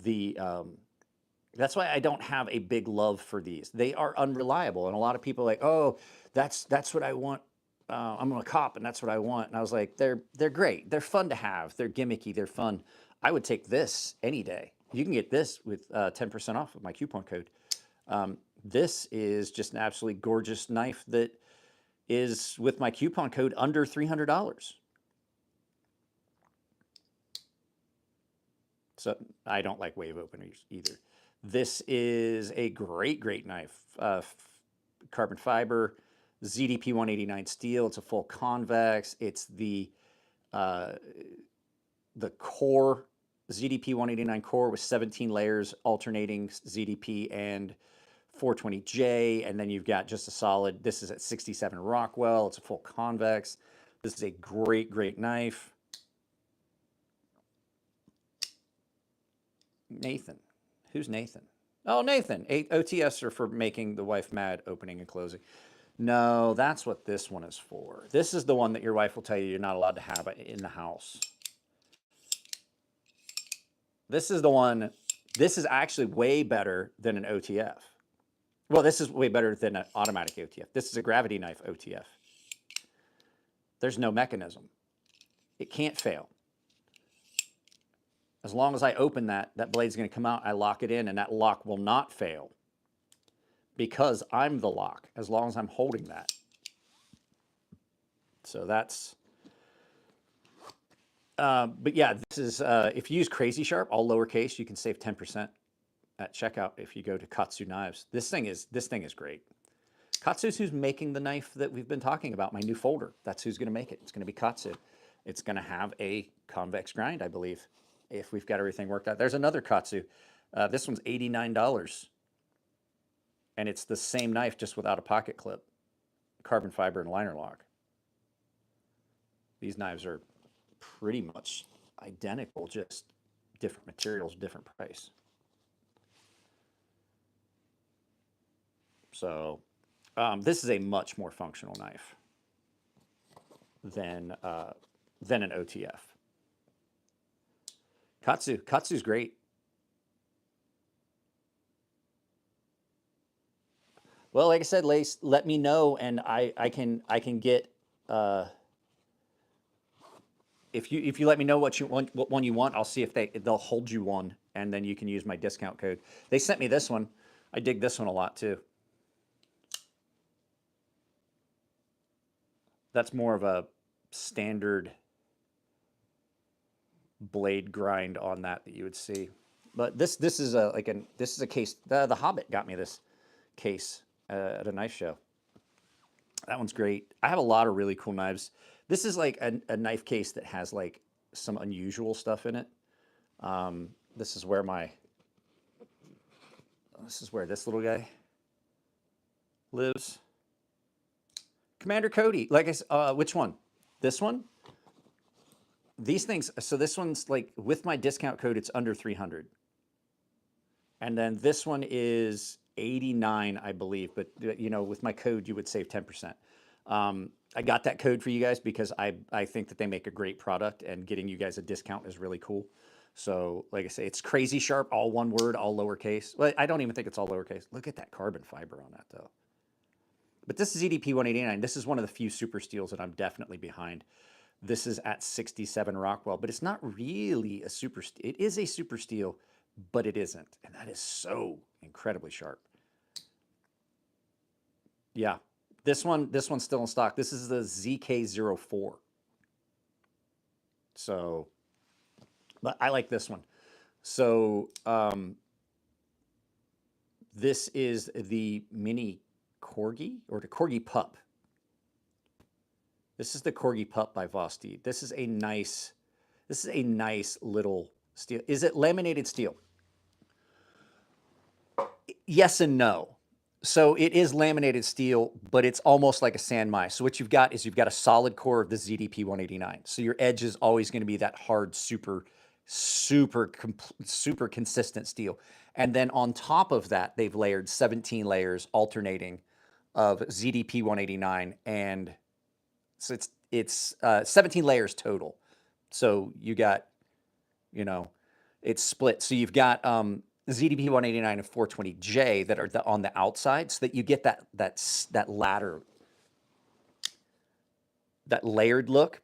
the that's why I don't have a big love for these. They are unreliable, and a lot of people are like, oh, that's what I want. I'm a cop, and that's what I want. And I was like, they're great. They're fun to have. They're gimmicky. They're fun. I would take this any day. You can get this with 10% off of my coupon code. This is just an absolutely gorgeous knife that is, with my coupon code, under $300. So I don't like wave openers either. This is a great knife. Carbon fiber, ZDP 189 steel. It's a full convex. It's the core, ZDP 189 core with 17 layers, alternating ZDP and 420J. And then you've got just a solid, this is at 67 Rockwell. It's a full convex. This is a great knife. Nathan. Who's Nathan? Oh, Nathan. OTFs are for making the wife mad, opening and closing. No, that's what this one is for. This is the one that your wife will tell you you're not allowed to have in the house. This is the one, this is actually way better than an OTF. Well, this is way better than an automatic OTF. This is a gravity knife OTF. There's no mechanism. It can't fail. As long as I open that blade's going to come out, I lock it in, and that lock will not fail because I'm the lock, as long as I'm holding that. So that's, but yeah, this is, if you use crazysharp, all lowercase, you can save 10% at checkout if you go to KATSU Knives. This thing is great. KATSU's who's making the knife that we've been talking about, my new folder. That's who's going to make it. It's going to be KATSU. It's going to have a convex grind, I believe, if we've got everything worked out. There's another KATSU. This one's $89. And it's the same knife, just without a pocket clip. Carbon fiber and liner lock. These knives are pretty much identical, just different materials, different price. So this is a much more functional knife than an OTF. KATSU's great. Well, like I said, Lace, let me know, and I can get if you let me know what one you want, I'll see if they'll hold you one, and then you can use my discount code. They sent me this one. I dig this one a lot too. That's more of a standard blade grind on that you would see. But this is a case. The Hobbit got me this case at a knife show. That one's great. I have a lot of really cool knives. This is like a knife case that has like some unusual stuff in it. This is where this little guy lives. Commander Cody. Like I said, which one? This one? These things, so this one's like, with my discount code, it's under 300. And then this one is 89, I believe, but you know, with my code, you would save 10%. I got that code for you guys because I think that they make a great product, and getting you guys a discount is really cool. So, like I say, it's crazy sharp, all one word, all lowercase. Well, I don't even think it's all lowercase. Look at that carbon fiber on that, though. But this is EDP 189. This is one of the few super steels that I'm definitely behind. This is at 67 Rockwell, but it's not really a super steel. It is a super steel, but it isn't. And that is so incredibly sharp. Yeah, this one's still in stock. This is the ZK04. So, but I like this one. So this is the mini Corgi, or the Corgi Pup. This is the Corgi Pup by Vosteed. This is a nice little steel. Is it laminated steel? Yes and no. So it is laminated steel, but it's almost like a Sanmai. So what you've got is you've got a solid core of the ZDP 189. So your edge is always going to be that hard, super consistent steel. And then on top of that, they've layered 17 layers alternating of ZDP 189, and so it's 17 layers total. So you got, you know, it's split. So you've got ZDP 189 and 420J that are on the outside, so that you get that layered look.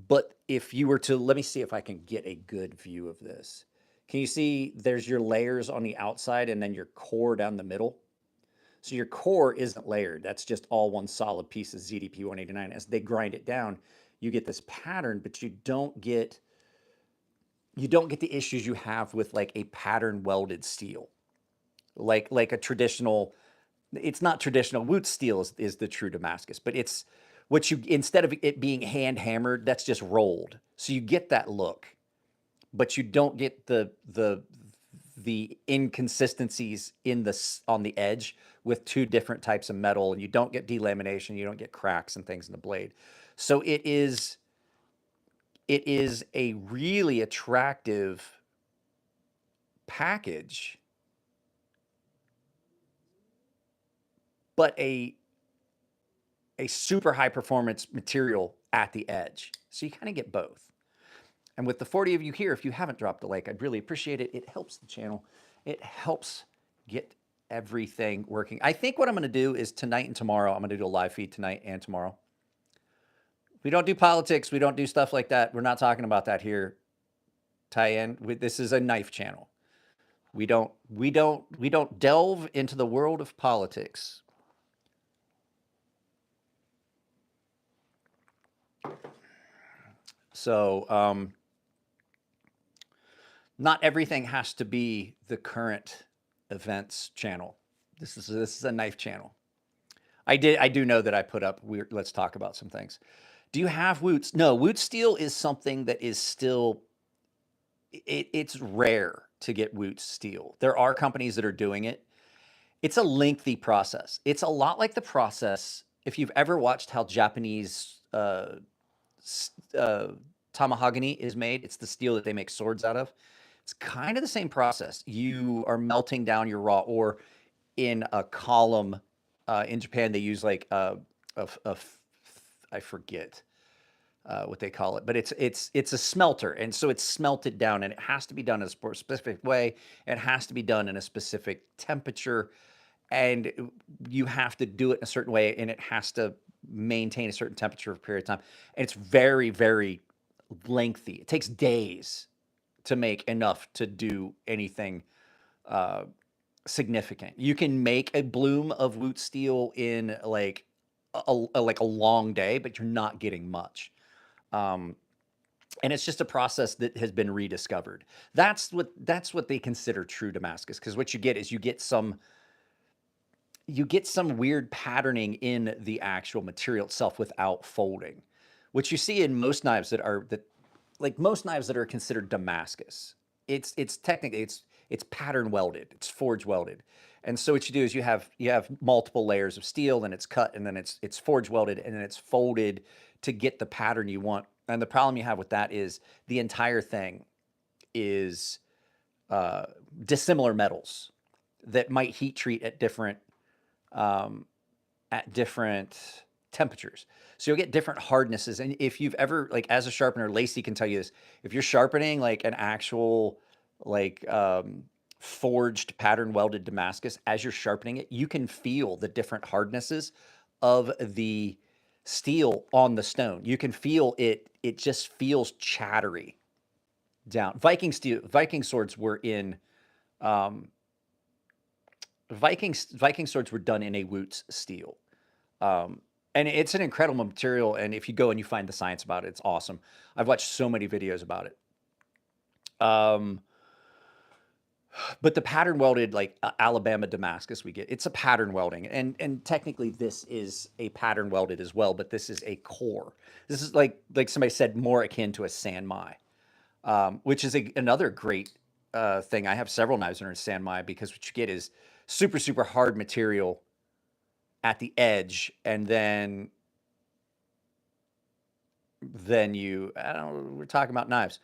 But if you were to, let me see if I can get a good view of this. Can you see there's your layers on the outside and then your core down the middle? So your core isn't layered. That's just all one solid piece of ZDP 189. As they grind it down, you get this pattern, but you don't get the issues you have with like a pattern welded steel. Like a traditional, it's not traditional. Wootz steel is the true Damascus, but it's what you, instead of it being hand hammered, that's just rolled. So you get that look, but you don't get the inconsistencies on the edge with two different types of metal, and you don't get delamination, you don't get cracks and things in the blade. So it is a really attractive package, but a super high performance material at the edge. So you kind of get both. And with the 40 of you here, if you haven't dropped a like, I'd really appreciate it. It helps the channel. It helps get everything working. I think what I'm going to do is tonight and tomorrow, I'm going to do a live feed tonight and tomorrow. We don't do politics. We don't do stuff like that. We're not talking about that here. Tyen, this is a knife channel. We don't delve into the world of politics. So not everything has to be the current events channel. This is a knife channel. I do know that I put up let's talk about some things. Do you have Wootz? No, Wootz steel is something that is still, it's rare to get Wootz steel. There are companies that are doing it. It's a lengthy process. It's a lot like the process, if you've ever watched how Japanese tamahagani is made. It's the steel that they make swords out of. It's kind of the same process. You are melting down your raw ore in a column. In Japan, they use like I forget what they call it, but it's a smelter, and so it's smelted down, and it has to be done in a specific way. It has to be done in a specific temperature, and you have to do it in a certain way, and it has to maintain a certain temperature for a period of time. And it's very, very lengthy. It takes days to make enough to do anything significant. You can make a bloom of Wootz steel in like a long day, but you're not getting much. And it's just a process that has been rediscovered. That's what they consider true Damascus, because what you get is you get some weird patterning in the actual material itself without folding, which you see in most knives that are considered Damascus. It's technically it's pattern welded, it's forge welded. And so what you do is you have multiple layers of steel, and it's cut, and then it's forge welded, and then it's folded to get the pattern you want. And the problem you have with that is the entire thing is dissimilar metals that might heat treat at different temperatures. So you'll get different hardnesses. And if you've ever, like as a sharpener, Lacey can tell you this, if you're sharpening like an actual like forged pattern welded Damascus, as you're sharpening it, you can feel the different hardnesses of the steel on the stone. You can feel it, it just feels chattery down. Viking swords were in, Viking swords were done in a Wootz steel. And it's an incredible material. And if you go and you find the science about it, it's awesome. I've watched so many videos about it. But the pattern welded, like Alabama Damascus we get, it's a pattern welding. And technically this is a pattern welded as well, but this is a core. This is like somebody said, more akin to a sanmai, which is another great thing. I have several knives that are in sanmai because what you get is super, super hard material at the edge, and then you, I don't know, we're talking about knives.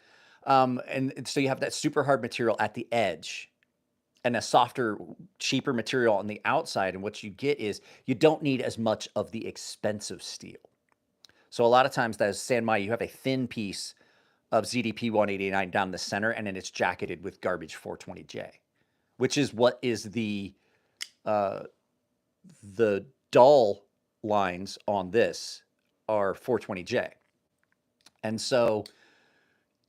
And so you have that super hard material at the edge and a softer, cheaper material on the outside. And what you get is you don't need as much of the expensive steel. So a lot of times that is sanmai, you have a thin piece of ZDP 189 down the center, and then it's jacketed with garbage 420J, which is what is the dull lines on this are 420J. And so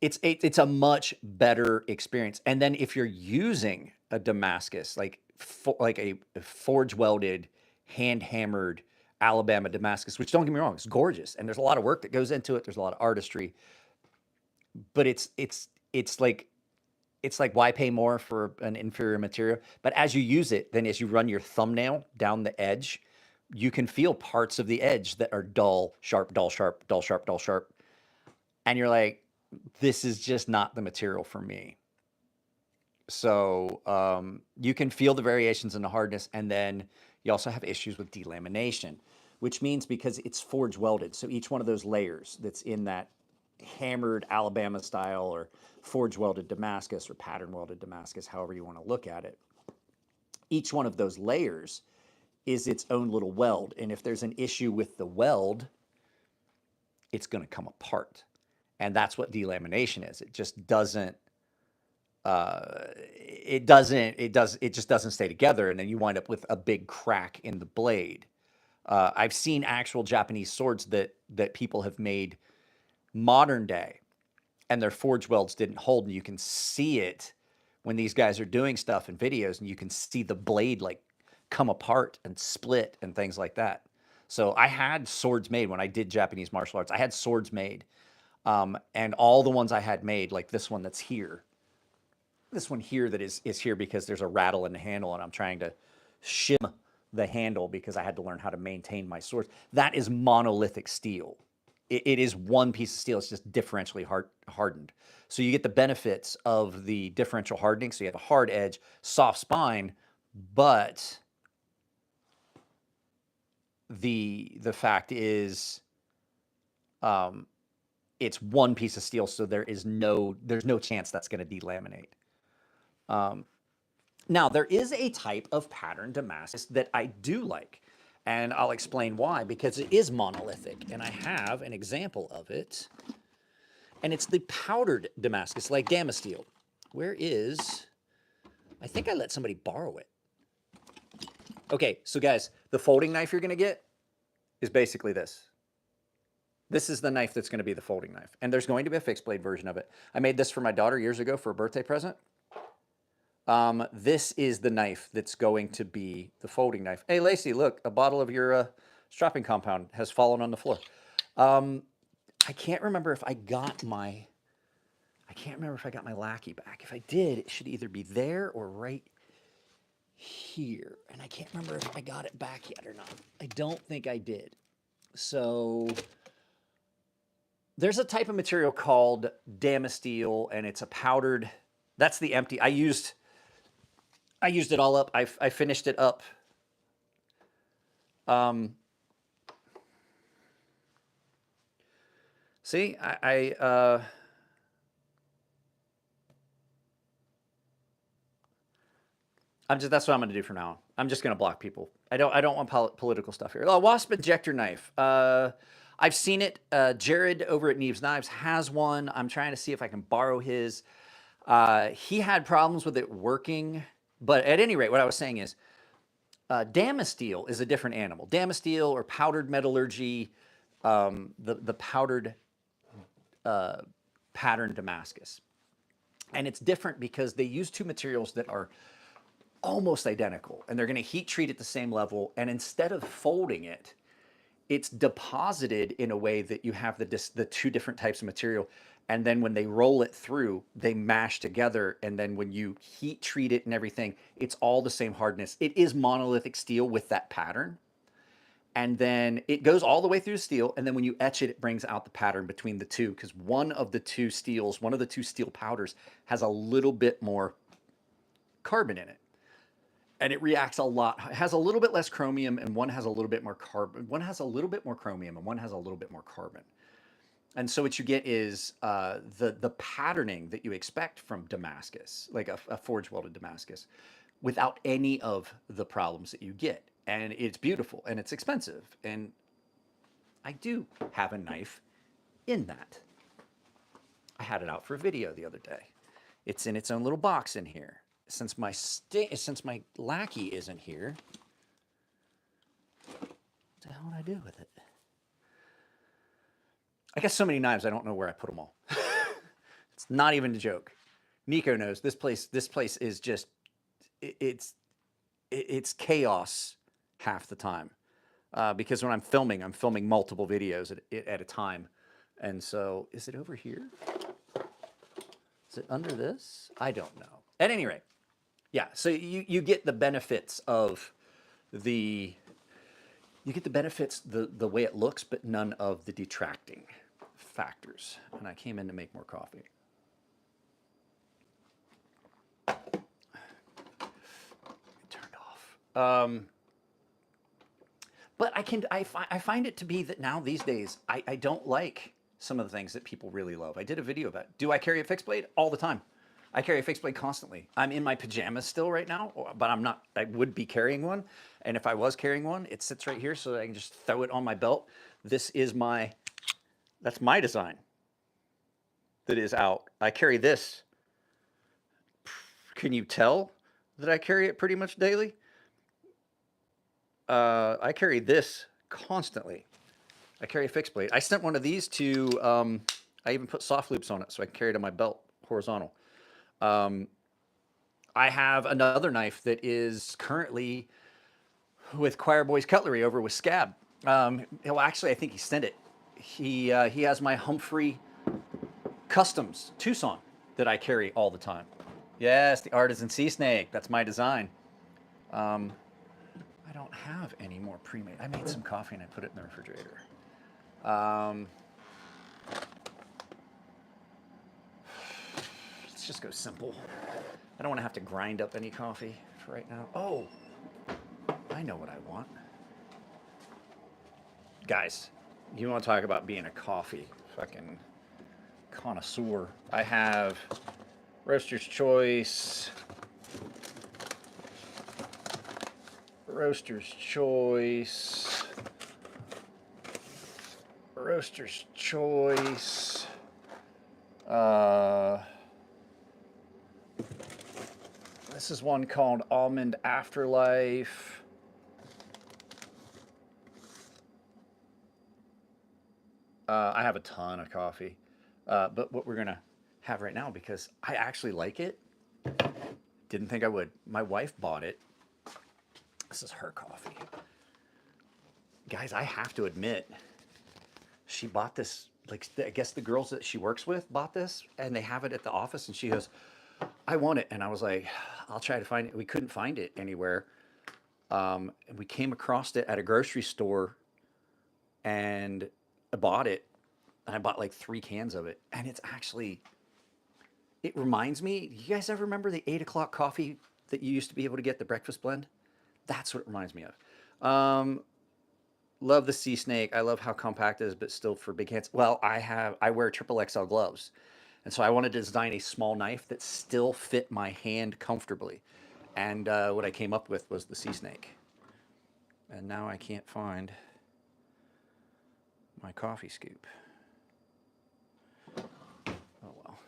it's a much better experience. And then if you're using a Damascus, like a forge welded, hand hammered Alabama Damascus, which don't get me wrong, it's gorgeous. And there's a lot of work that goes into it. There's a lot of artistry, but it's like why pay more for an inferior material? But as you use it, then as you run your thumbnail down the edge, you can feel parts of the edge that are dull, sharp, dull, sharp, dull, sharp, dull, sharp. And you're like, this is just not the material for me. So you can feel the variations in the hardness, and then you also have issues with delamination, which means because it's forge welded, so each one of those layers that's in that hammered Alabama style or forge welded Damascus or pattern welded Damascus, however you want to look at it, each one of those layers is its own little weld. And if there's an issue with the weld, it's going to come apart. And that's what delamination is. It just doesn't, it just doesn't stay together. And then you wind up with a big crack in the blade. I've seen actual Japanese swords that people have made modern day, and their forge welds didn't hold. And you can see it when these guys are doing stuff in videos, and you can see the blade like come apart and split and things like that. So I had swords made when I did Japanese martial arts. I had swords made. And all the ones I had made, like this one that's here, this one here that is here because there's a rattle in the handle, and I'm trying to shim the handle because I had to learn how to maintain my swords. That is monolithic steel. It is one piece of steel. It's just differentially hardened. So you get the benefits of the differential hardening. So you have a hard edge, soft spine, but the fact is, it's one piece of steel, so there's no chance that's going to delaminate. Now, there is a type of pattern Damascus that I do like, and I'll explain why, because it is monolithic, and I have an example of it, and it's the powdered Damascus, like Damasteel. Where is, I think I let somebody borrow it. Okay, so guys, the folding knife you're going to get is basically this. This is the knife that's going to be the folding knife. And there's going to be a fixed blade version of it. I made this for my daughter years ago for a birthday present. This is the knife that's going to be the folding knife. Hey, Lacey, look, a bottle of your stropping compound has fallen on the floor. I can't remember if I got my lackey back. If I did, it should either be there or right here. And I can't remember if I got it back yet or not. I don't think I did. So there's a type of material called Damasteel, and it's a powdered, that's the empty. I used it all up. I finished it up. See, That's what I'm gonna do from now on. I'm just gonna block people. I don't want political stuff here. Oh, wasp injector knife. I've seen it. Jared over at Neves Knives has one. I'm trying to see if I can borrow his. He had problems with it working, but at any rate, what I was saying is, Damasteel is a different animal. Damasteel or powdered metallurgy, the powdered pattern Damascus. And it's different because they use two materials that are almost identical, and they're going to heat treat at the same level. And instead of folding it, it's deposited in a way that you have the two different types of material. And then when they roll it through, they mash together. And then when you heat treat it and everything, it's all the same hardness. It is monolithic steel with that pattern. And then it goes all the way through steel. And then when you etch it, it brings out the pattern between the two, because one of the two steel powders has a little bit more carbon in it. And it reacts a lot. It has a little bit less chromium, and one has a little bit more carbon. One has a little bit more chromium, and one has a little bit more carbon. And so what you get is the patterning that you expect from Damascus, like a forge welded Damascus, without any of the problems that you get. And it's beautiful, and it's expensive. And I do have a knife in that. I had it out for a video the other day. It's in its own little box in here. Since my lackey isn't here, what the hell would I do with it? I got so many knives, I don't know where I put them all. It's not even a joke. Nico knows this place is just, it's chaos half the time. Because when I'm filming multiple videos at a time. And so, is it over here? Is it under this? I don't know. At any rate, yeah, so you get the benefits of the way it looks, but none of the detracting factors. And I came in to make more coffee. Turned off. But I find it to be that now these days, I don't like some of the things that people really love. I did a video about it. Do I carry a fixed blade? All the time. I carry a fixed blade constantly. I'm in my pajamas still right now, but I'm not. I would be carrying one. And if I was carrying one, it sits right here so that I can just throw it on my belt. That's my design that is out. I carry this. Can you tell that I carry it pretty much daily? I carry this constantly. I carry a fixed blade. I sent one of these to, I even put soft loops on it so I can carry it on my belt horizontal. I have another knife that is currently with Choir Boys Cutlery over with Scab. Well, actually, I think he sent it. He has my Humphrey Customs Tucson that I carry all the time. Yes, the Artisan Sea Snake. That's my design. I don't have any more pre-made. I made some coffee and I put it in the refrigerator. Let's just go simple. I don't want to have to grind up any coffee for right now. Oh, I know what I want. Guys, you want to talk about being a coffee fucking connoisseur. I have Roaster's Choice. Roaster's Choice. Roaster's Choice. This is one called Almond Afterlife. I have a ton of coffee. But what we're going to have right now, because I actually like it, didn't think I would. My wife bought it. This is her coffee. Guys, I have to admit, she bought this, like, I guess the girls that she works with bought this, and they have it at the office, and she goes, I want it. And I was like, I'll try to find it. We couldn't find it anywhere. And we came across it at a grocery store, and I bought it. And I bought like 3 cans of it. And it's actually, it reminds me, you guys ever remember the 8 o'clock coffee that you used to be able to get, the breakfast blend? That's what it reminds me of. Love the Sea Snake. I love how compact it is, but still for big hands. Well, I wear triple XL gloves. And so I wanted to design a small knife that still fit my hand comfortably. And what I came up with was the sea snake. And now I can't find my coffee scoop. Oh well.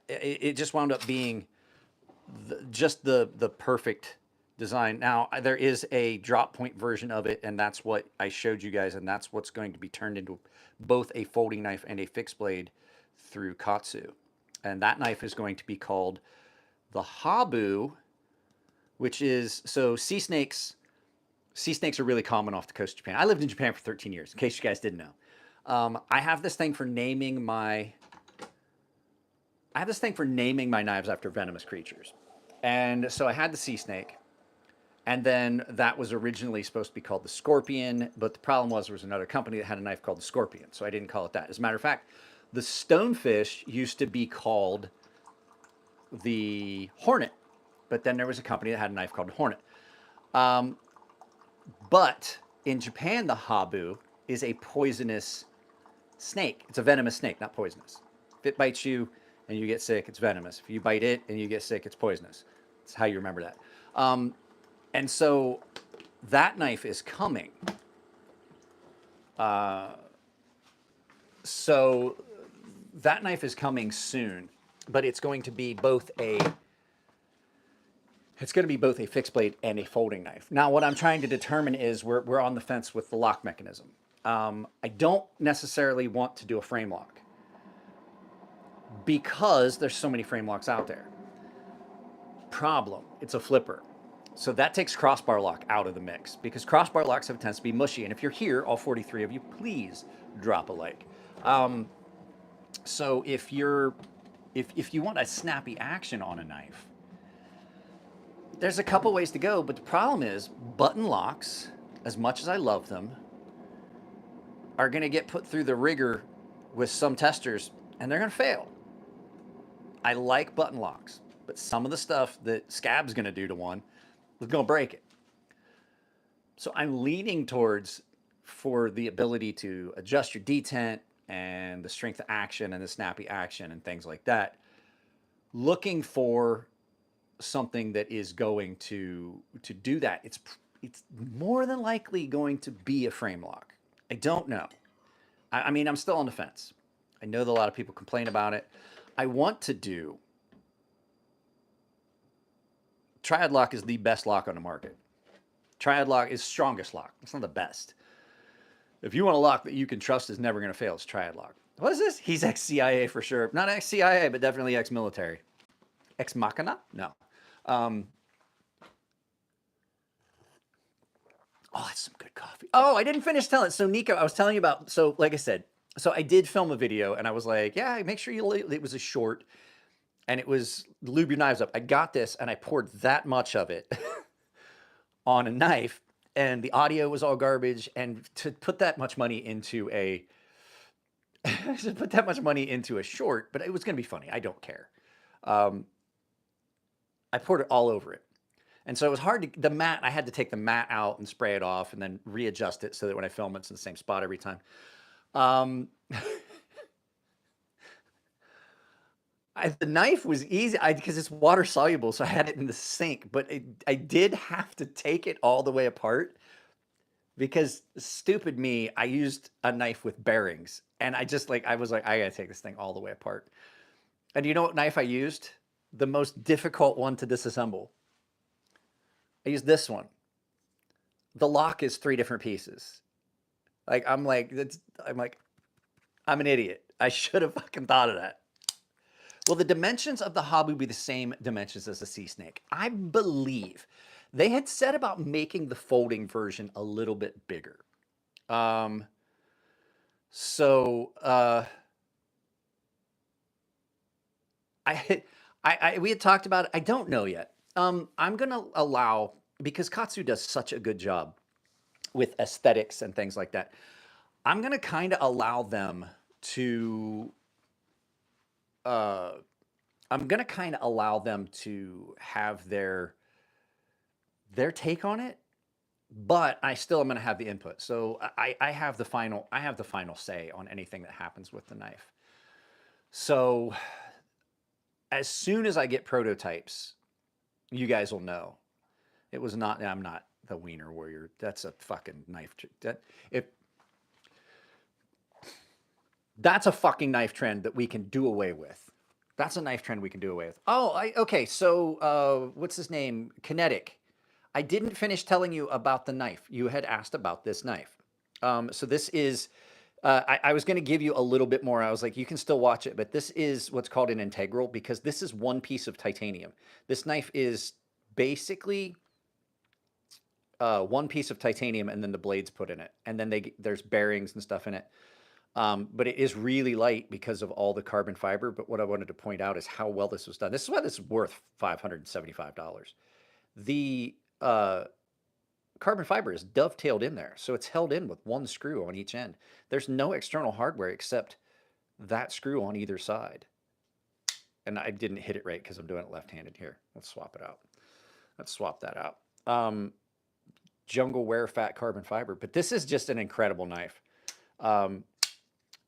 It just wound up being just the perfect design. Now there is a drop point version of it, and that's what I showed you guys, and that's what's going to be turned into both a folding knife and a fixed blade through KATSU. And that knife is going to be called the Habu, which is, so sea snakes are really common off the coast of Japan. I lived in Japan for 13 years, in case you guys didn't know. I have this thing for naming my knives after venomous creatures. And so I had the sea snake, and then that was originally supposed to be called the scorpion, but the problem was there was another company that had a knife called the scorpion, so I didn't call it that. As a matter of fact, the stonefish used to be called the hornet, but then there was a company that had a knife called the hornet. But in Japan, the Habu is a poisonous snake. It's a venomous snake, not poisonous. If it bites you and you get sick, it's venomous. If you bite it and you get sick, it's poisonous. That's how you remember that. And so that knife is coming. So that knife is coming soon, but it's going to be both a fixed blade and a folding knife. Now, what I'm trying to determine is we're on the fence with the lock mechanism. I don't necessarily want to do a frame lock because there's so many frame locks out there. Problem, it's a flipper. So that takes crossbar lock out of the mix because crossbar locks have a tendency to be mushy. And if you're here, all 43 of you, please drop a like. So if you want a snappy action on a knife, there's a couple ways to go, but the problem is button locks, as much as I love them, are going to get put through the rigor with some testers, and they're going to fail. I like button locks, but some of the stuff that Scab's going to do to one is going to break it. So I'm leaning towards, for the ability to adjust your detent and the strength of action and the snappy action and things like that, looking for something that is going to do that. It's more than likely going to be a frame lock. I don't know. I mean, I'm still on the fence. I know that a lot of people complain about it. I want to do Triad lock is the best lock on the market. Triad lock is strongest lock. It's not the best. If you want a lock that you can trust is never going to fail, it's Triad lock. What is this? He's ex-CIA for sure. Not ex-CIA, but definitely ex-military. Ex-machina? No. Oh, that's some good coffee. Oh, I didn't finish telling. So Nico, I was telling you about, so like I said, so I did film a video and I was like, yeah, make sure it was a short and it was lube your knives up. I got this and I poured that much of it on a knife and the audio was all garbage. And to put that much money into a, short, but it was going to be funny. I don't care. I poured it all over it. And so it was hard to, the mat, I had to take the mat out and spray it off and then readjust it so that when I film it's in the same spot every time. The knife was easy because it's water soluble, so I had it in the sink, but I did have to take it all the way apart because stupid me, I used a knife with bearings and I was like, I gotta take this thing all the way apart. And you know what knife I used? The most difficult one to disassemble. I used this one. The lock is 3 different pieces. Like, I'm an idiot. I should have fucking thought of that. Well, the dimensions of the Habu be the same dimensions as the sea snake. I believe they had said about making the folding version a little bit bigger. We had talked about it. I don't know yet. I'm going to allow, because KATSU does such a good job with aesthetics and things like that, I'm going to kind of allow them to, have their take on it, but I still am going to have the input. So I have the final say on anything that happens with the knife. So as soon as I get prototypes, You guys will know. It was not, I'm not the Wiener Warrior. That's a fucking knife. That's a fucking knife trend that we can do away with. That's a knife trend we can do away with. Oh, okay. So, what's his name? Kinetic. I didn't finish telling you about the knife. You had asked about this knife. So this is, I was going to give you a little bit more. I was like, you can still watch it, but this is what's called an integral because this is one piece of titanium. This knife is basically one piece of titanium and then the blades put in it. And then there's bearings and stuff in it. But it is really light because of all the carbon fiber. But what I wanted to point out is how well this was done. This is why this is worth $575. The carbon fiber is dovetailed in there. So it's held in with one screw on each end. There's no external hardware except that screw on either side. And I didn't hit it right because I'm doing it left-handed here. Let's swap it out. Let's swap that out. Jungle wear fat carbon fiber. But this is just an incredible knife.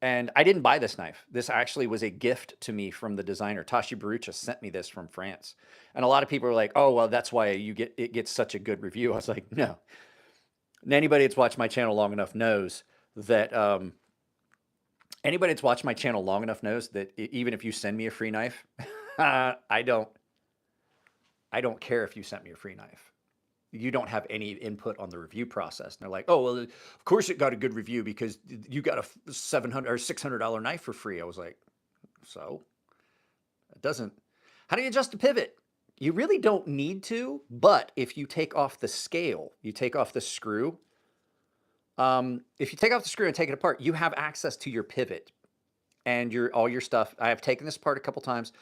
And I didn't buy this knife. This actually was a gift to me from the designer. Tashi Barucha sent me this from France. And a lot of people are like, oh, well, that's why it gets such a good review. I was like, no. And anybody that's watched my channel long enough knows that even if you send me a free knife, I don't care if you sent me a free knife. You don't have any input on the review process. And they're like, oh, well, of course it got a good review because you got a $700 or $600 knife for free. I was like, so? It doesn't. How do you adjust a pivot? You really don't need to, but if you take off the scale, you take off the screw. If you take off the screw and take it apart, you have access to your pivot and all your stuff. I have taken this apart a couple times.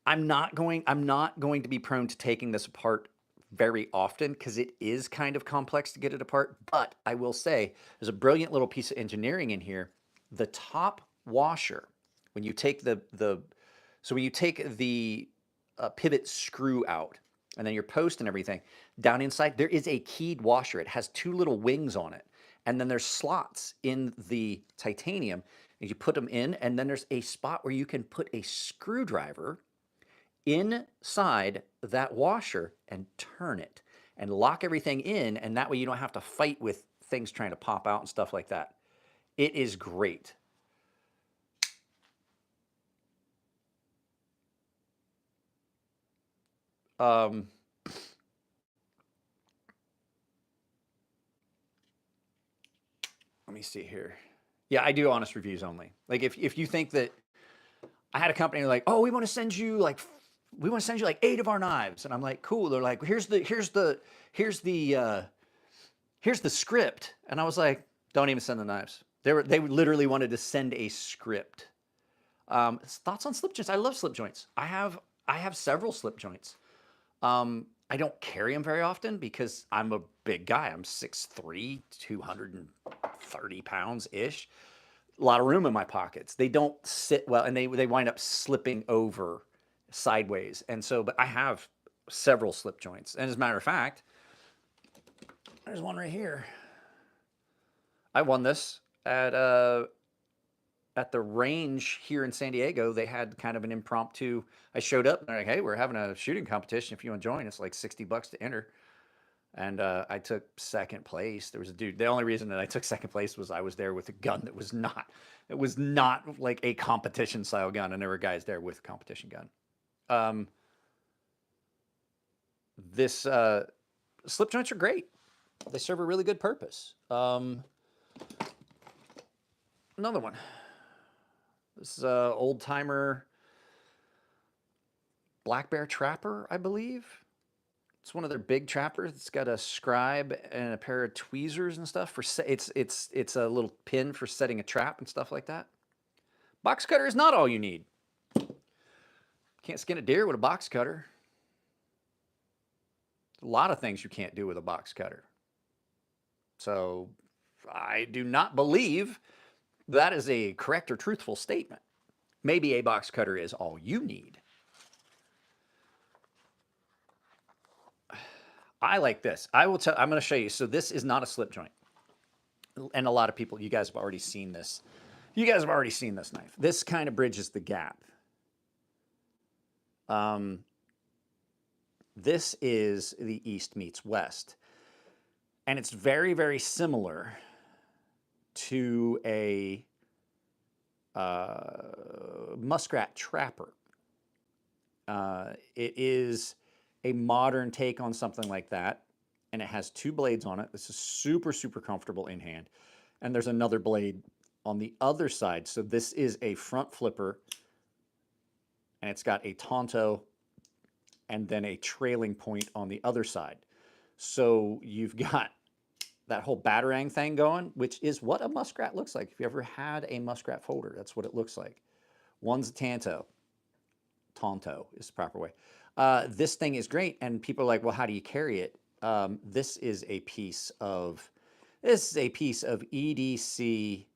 I'm not going to be prone to taking this apart very often because it is kind of complex to get it apart. But I will say there's a brilliant little piece of engineering in here. The top washer, when you take the pivot screw out and then your post and everything, down inside there is a keyed washer. It has two little wings on it. And then there's slots in the titanium and you put them in, and then there's a spot where you can put a screwdriver inside that washer and turn it and lock everything in, and that way you don't have to fight with things trying to pop out and stuff like that. It is great. Let me see here. Yeah, I do honest reviews only. Like if you think that I had a company like, oh, we want to send you like 8 of our knives, and I'm like, cool. They're like, here's the script, and I was like, don't even send the knives. They literally wanted to send a script. Thoughts on slip joints? I love slip joints. I have several slip joints. I don't carry them very often because I'm a big guy. I'm 6'3", 230 pounds ish. A lot of room in my pockets. They don't sit well, and they wind up slipping over sideways. And so, but I have several slip joints. And as a matter of fact, there's one right here. I won this at the range here in San Diego. They had kind of an impromptu. I showed up and they're like, hey, we're having a shooting competition. If you want to join, it's like $60 to enter. And I took second place. There was a dude. The only reason that I took second place was I was there with a gun that was not. It was not like a competition style gun, and there were guys there with a competition gun. This slip joints are great. They serve a really good purpose. Another one. This is old timer Black Bear Trapper, I believe. It's one of their big trappers. It's got a scribe and a pair of tweezers and stuff for it's a little pin for setting a trap and stuff like that. Box cutter is not all you need. Can't skin a deer with a box cutter. A lot of things you can't do with a box cutter. So I do not believe that is a correct or truthful statement. Maybe a box cutter is all you need. I like this. I'm going to show you. So this is not a slip joint. And a lot of people, you guys have already seen this. You guys have already seen this knife. This kind of bridges the gap. This is the East meets West. And it's very, very similar to a muskrat trapper. It is a modern take on something like that, and it has 2 blades on it. This is super, super comfortable in hand. And there's another blade on the other side. So this is a front flipper, and it's got a tonto and then a trailing point on the other side. So you've got that whole batarang thing going, which is what a muskrat looks like. If you ever had a muskrat folder, that's what it looks like. One's a tonto is the proper way. This thing is great, and people are like, well, how do you carry it? This is a piece of EDC.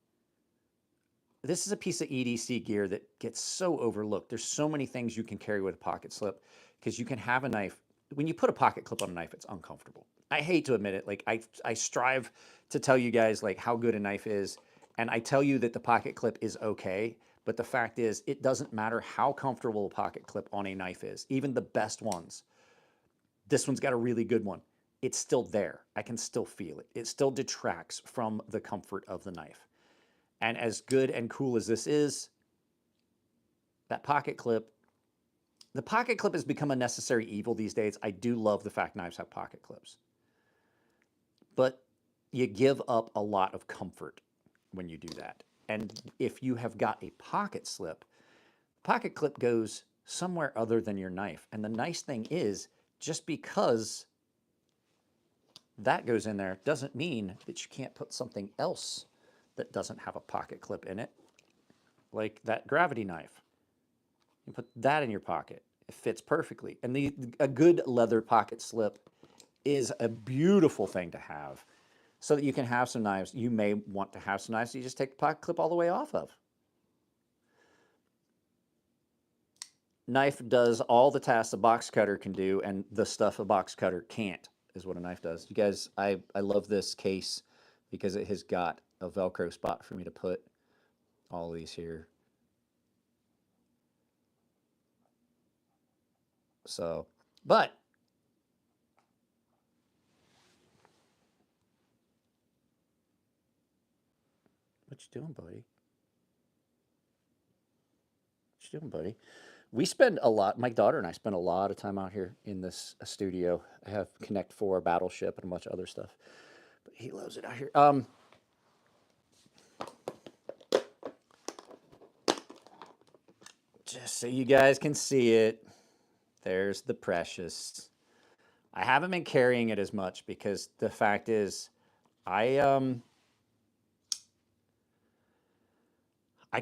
This is a piece of EDC gear that gets so overlooked. There's so many things you can carry with a pocket slip, because you can have a knife. When you put a pocket clip on a knife, it's uncomfortable. I hate to admit it. Like I strive to tell you guys like how good a knife is, and I tell you that the pocket clip is okay, but the fact is it doesn't matter how comfortable a pocket clip on a knife is, even the best ones. This one's got a really good one. It's still there. I can still feel it. It still detracts from the comfort of the knife. And as good and cool as this is, that pocket clip, the pocket clip has become a necessary evil these days. I do love the fact knives have pocket clips. But you give up a lot of comfort when you do that. And if you have got a pocket slip, pocket clip goes somewhere other than your knife. And the nice thing is, just because that goes in there doesn't mean that you can't put something else that doesn't have a pocket clip in it, like that gravity knife. You put that in your pocket. It fits perfectly. And a good leather pocket slip is a beautiful thing to have, so that you can have some knives. You may want to have some knives that you just take the pocket clip all the way off of. Knife does all the tasks a box cutter can do, and the stuff a box cutter can't is what a knife does. You guys, I love this case because it has got a Velcro spot for me to put all these here. So, but what you doing, buddy? What you doing, buddy? We spend a lot, my daughter and I spend a lot of time out here in this studio. I have Connect 4, Battleship, and a bunch of other stuff. But he loves it out here. Just so you guys can see it, there's the Precious. I haven't been carrying it as much because the fact is, I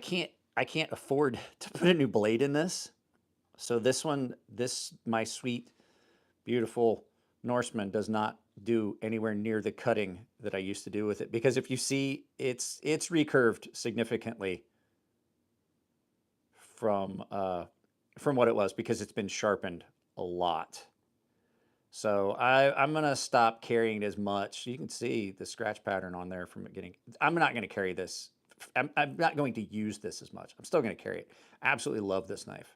can't afford to put a new blade in this. So this one, my sweet, beautiful Norseman does not do anywhere near the cutting that I used to do with it. Because if you see, it's recurved significantly from what it was, because it's been sharpened a lot. So I'm gonna stop carrying it as much. You can see the scratch pattern on there from it getting. I'm not gonna carry this. I'm not going to use this as much. I'm still gonna carry it. Absolutely love this knife.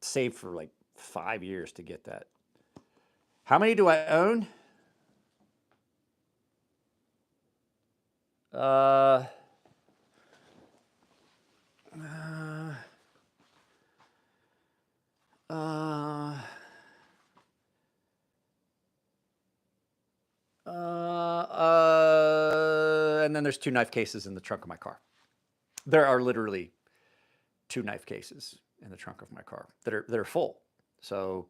Saved for like 5 years to get that. How many do I own? And then there's 2 knife cases in the trunk of my car. There are literally 2 knife cases in the trunk of my car that are full. So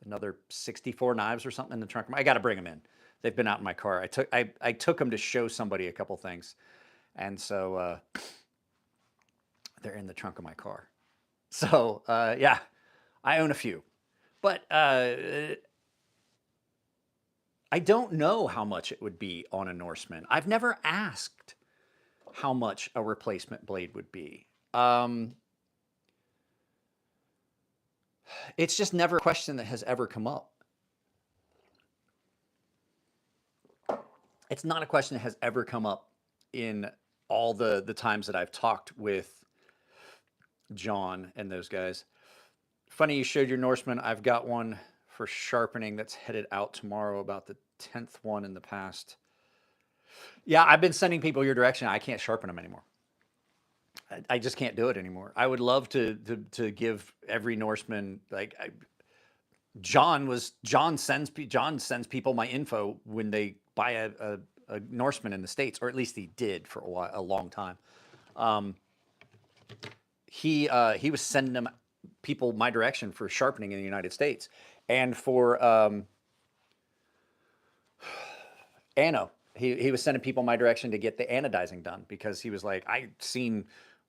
another 64 knives or something in the trunk. I got to bring them in. They've been out in my car. I took them to show somebody a couple things, and so they're in the trunk of my car. So yeah, I own a few, but I don't know how much it would be on a Norseman. I've never asked how much a replacement blade would be. It's just never a question that has ever come up. It's not a question that has ever come up in all the times that I've talked with John and those guys. Funny you showed your Norseman. I've got one for sharpening that's headed out tomorrow, about the 10th one in the past. Yeah, I've been sending people your direction. I can't sharpen them anymore. I just can't do it anymore. I would love to give every Norseman, like John sends people my info when they buy a Norseman in the States, or at least he did for a long time. He was sending them people my direction for sharpening in the United States, and for ano. He was sending people my direction to get the anodizing done, because he was like, I've seen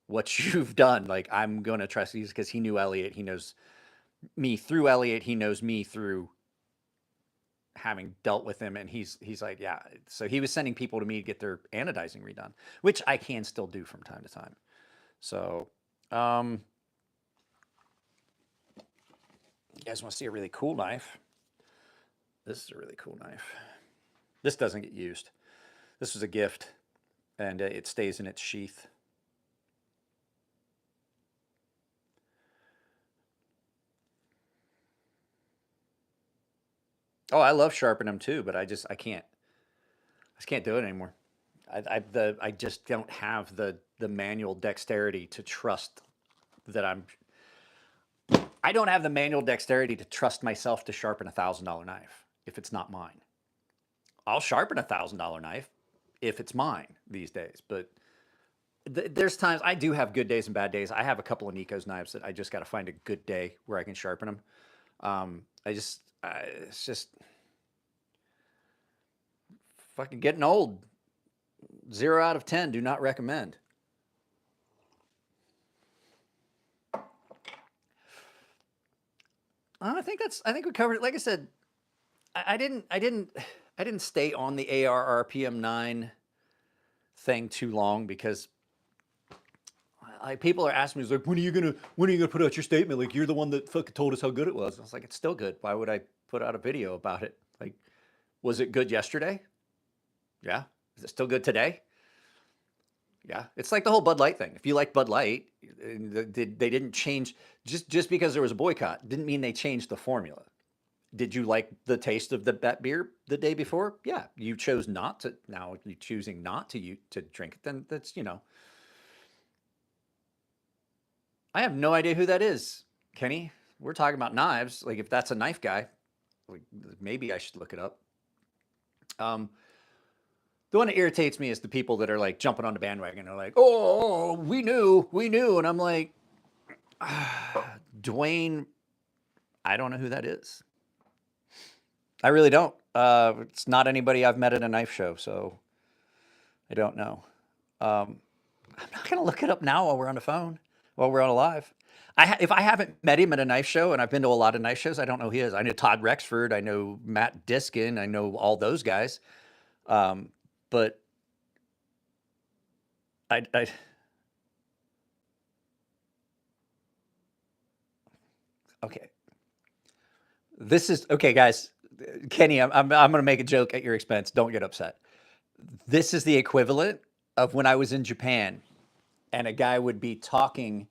what you've done. Like, I'm going to trust these, because he knew Elliot. He knows me through Elliot. He knows me through having dealt with him. And he's like, yeah. So he was sending people to me to get their anodizing redone, which I can still do from time to time. So, you guys want to see a really cool knife? This is a really cool knife. This doesn't get used. This was a gift, and it stays in its sheath. Oh, I love sharpening them too, but I can't do it anymore. I just don't have the manual dexterity to trust that I don't have the manual dexterity to trust myself to sharpen $1,000 knife if it's not mine. I'll sharpen $1,000 knife if it's mine these days, but there's times I do have good days and bad days. I have a couple of Nico's knives that I just got to find a good day where I can sharpen them. It's just fucking getting old. 0 out of 10, do not recommend. I think we covered it. Like I said, I didn't stay on the AR RPM 9 thing too long, because like people are asking me, like, when are you gonna put out your statement? Like, you're the one that fucking told us how good it was. I was like, it's still good. Why would I put out a video about it? Like, was it good yesterday? Yeah. Is it still good today? Yeah. It's like the whole Bud Light thing. If you like Bud Light, they didn't change just because there was a boycott didn't mean they changed the formula. Did you like the taste of that beer the day before? Yeah. You chose not to. Now you're choosing not to drink it. Then that's, I have no idea who that is, Kenny. We're talking about knives. Like, if that's a knife guy, like, maybe I should look it up. The one that irritates me is the people that are like jumping on the bandwagon. They're like, oh, we knew. And I'm like, Dwayne, I don't know who that is. I really don't. It's not anybody I've met at a knife show, so I don't know. I'm not going to look it up now while we're on the phone, while we're on a live. If I haven't met him at a knife show, and I've been to a lot of knife shows, I don't know who he is. I know Todd Rexford. I know Matt Diskin. I know all those guys. But okay. This is okay, guys. Kenny, I'm going to make a joke at your expense. Don't get upset. This is the equivalent of when I was in Japan, and a guy would be talking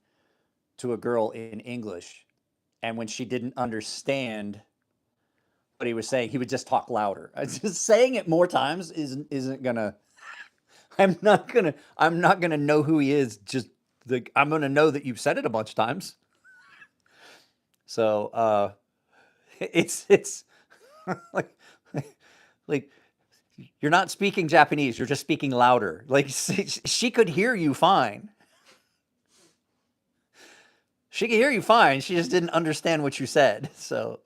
to a girl in English, and when she didn't understand what he was saying, he would just talk louder. Just saying it more times isn't gonna. I'm not gonna know who he is. I'm gonna know that you've said it a bunch of times. So it's like you're not speaking Japanese. You're just speaking louder. Like, she could hear you fine. She could hear you fine. She just didn't understand what you said. So,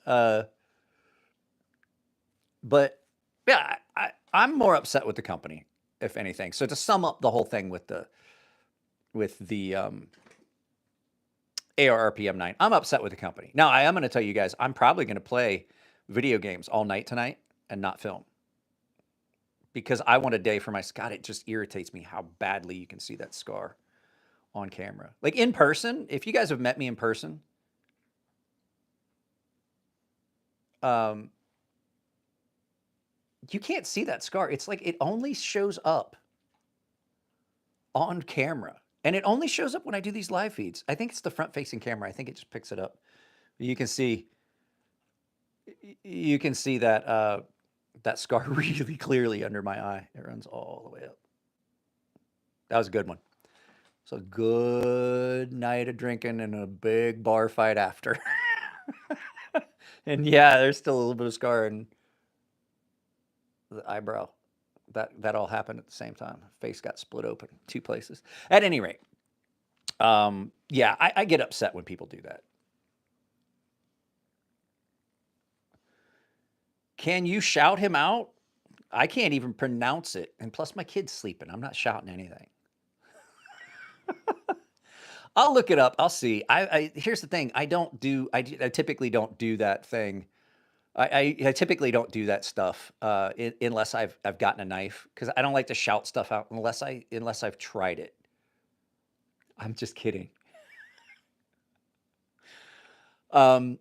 but yeah, I'm more upset with the company, if anything. So to sum up the whole thing with the AR-RPM 9, I'm upset with the company. Now, I am going to tell you guys, I'm probably going to play video games all night tonight and not film, because I want a day for my God. It just irritates me how badly you can see that scar on camera. Like, in person, if you guys have met me in person, you can't see that scar. It's like it only shows up on camera, and it only shows up when I do these live feeds. I think it's the front-facing camera. I think it just picks it up. You can see You can see that that scar really clearly under my eye. It runs all the way up. That was a good one. So a good night of drinking and a big bar fight after. And yeah, there's still a little bit of scar in the eyebrow. That all happened at the same time. Face got split open 2 places. At any rate, yeah, I get upset when people do that. Can you shout him out? I can't even pronounce it. And plus my kid's sleeping. I'm not shouting anything. I'll look it up. I'll see. Here's the thing. I typically don't do that thing. I typically don't do that stuff unless I've gotten a knife, because I don't like to shout stuff out unless I've tried it. I'm just kidding. I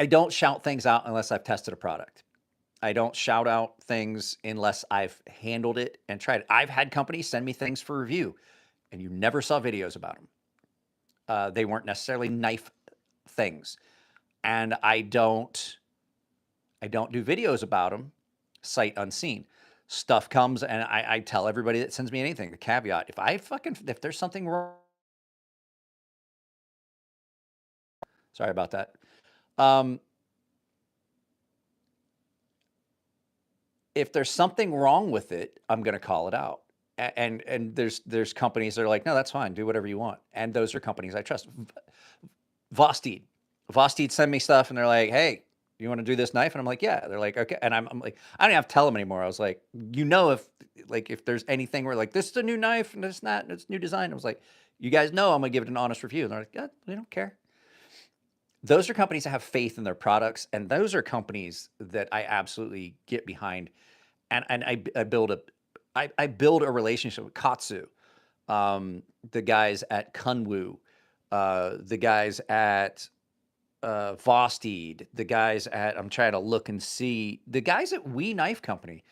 don't shout things out unless I've tested a product. I don't shout out things unless I've handled it and tried it. I've had companies send me things for review, and you never saw videos about them. They weren't necessarily knife things, and I don't do videos about them sight unseen. Stuff comes, and I tell everybody that sends me anything, the caveat: if there's something wrong, sorry about that. If there's something wrong with it, I'm going to call it out. And there's companies that are like, no, that's fine, do whatever you want. And those are companies I trust. Vosteed send me stuff, and they're like, hey, you want to do this knife? And I'm like, yeah. They're like, okay. And I'm like, I don't have to tell them anymore. I was like, if there's anything where like, this is a new knife and it's not, it's new design. I was like, you guys know I'm gonna give it an honest review. And they're like, yeah, we don't care. Those are companies that have faith in their products, and those are companies that I absolutely get behind. And I build a relationship with KATSU, the guys at Kunwu, the guys at Vosteed, the guys at, I'm trying to look and see, the guys at We Knife Company.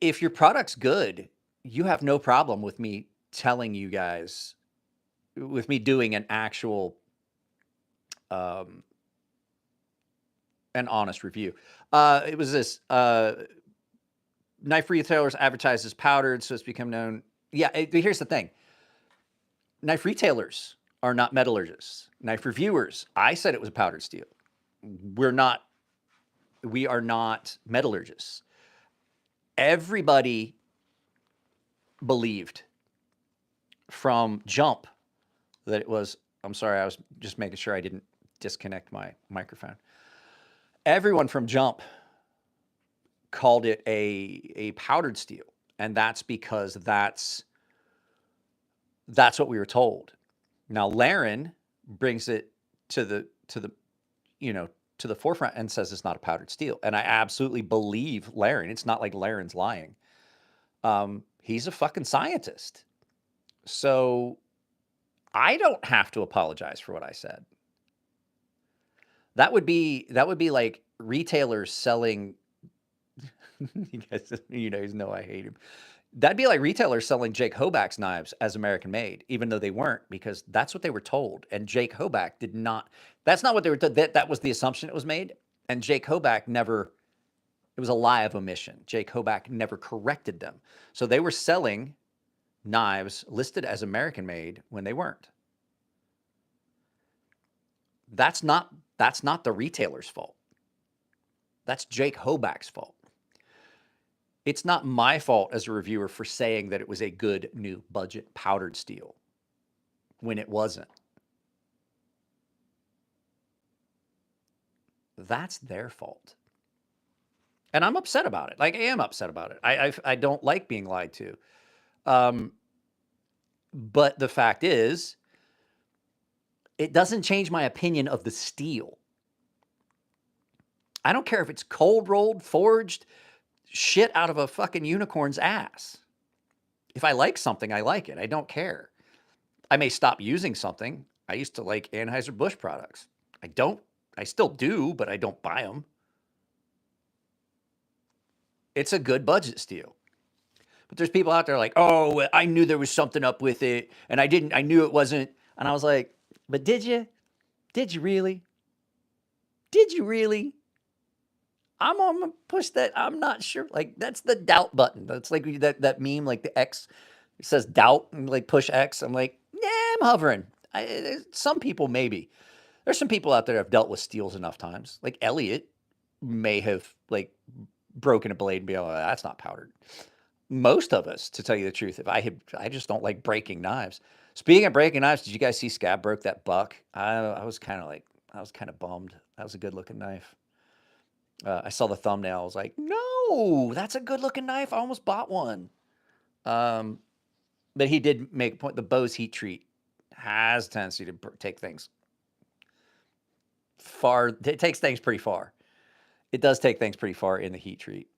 If your product's good, you have no problem with me telling you guys, with me doing an actual, an honest review. It was this, knife retailers advertise as powdered, so it's become known. Yeah, here's the thing. Knife retailers are not metallurgists. Knife reviewers, I said it was a powdered steel. We are not metallurgists. Everybody believed from jump that it was, I'm sorry, I was just making sure I didn't disconnect my microphone. Everyone from jump called it a powdered steel, and that's because that's what we were told. Now Laren brings it to the forefront and says it's not a powdered steel, and I absolutely believe Laren. It's not like Laren's lying. He's a fucking scientist, so I don't have to apologize for what I said. That would be like retailers selling. You guys, know I hate him. That'd be like retailers selling Jake Hoback's knives as American made, even though they weren't, because that's what they were told. And Jake Hoback did not. That's not what they were told. That was the assumption that was made. And Jake Hoback never. It was a lie of omission. Jake Hoback never corrected them. So they were selling knives listed as American made when they weren't. That's not the retailer's fault. That's Jake Hoback's fault. It's not my fault as a reviewer for saying that it was a good new budget powdered steel when it wasn't. That's their fault. And I'm upset about it. Like, I am upset about it. I don't like being lied to. But the fact is, it doesn't change my opinion of the steel. I don't care if it's cold rolled, forged, shit out of a fucking unicorn's ass. If I like something, I like it. I don't care. I may stop using something. I used to like Anheuser-Busch products. I still do, but I don't buy them. It's a good budget steel. But there's people out there like, oh, I knew there was something up with it, and I knew it wasn't. And I was like, but did you? Did you really? Did you really? I'm gonna push that. I'm not sure. Like that's the doubt button. That's like that meme, like the X. It says doubt and like push X. I'm like, yeah, I'm hovering. Some people maybe. There's some people out there that have dealt with steels enough times. Like Elliot may have like broken a blade and be like, oh, that's not powdered. Most of us, to tell you the truth, I just don't like breaking knives. Speaking of breaking knives, did you guys see Scab broke that buck? I was kind of bummed. That was a good looking knife. I saw the thumbnail. I was like, no, that's a good looking knife. I almost bought one. But he did make a point. The Bose heat treat has a tendency to take things far. It takes things pretty far. It does take things pretty far in the heat treat.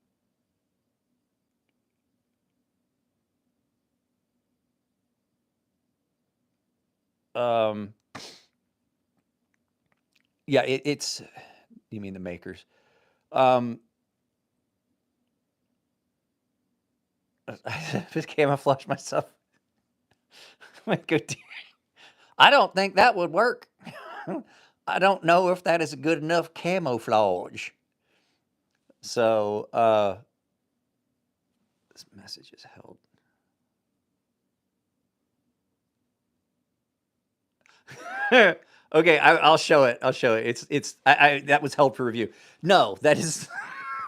Yeah, it's. You mean the makers? I just camouflage myself. My good dear. I don't think that would work. I don't know if that is a good enough camouflage. So, this message is held. Okay, I'll show it. I'll show it. That was held for review. No, that is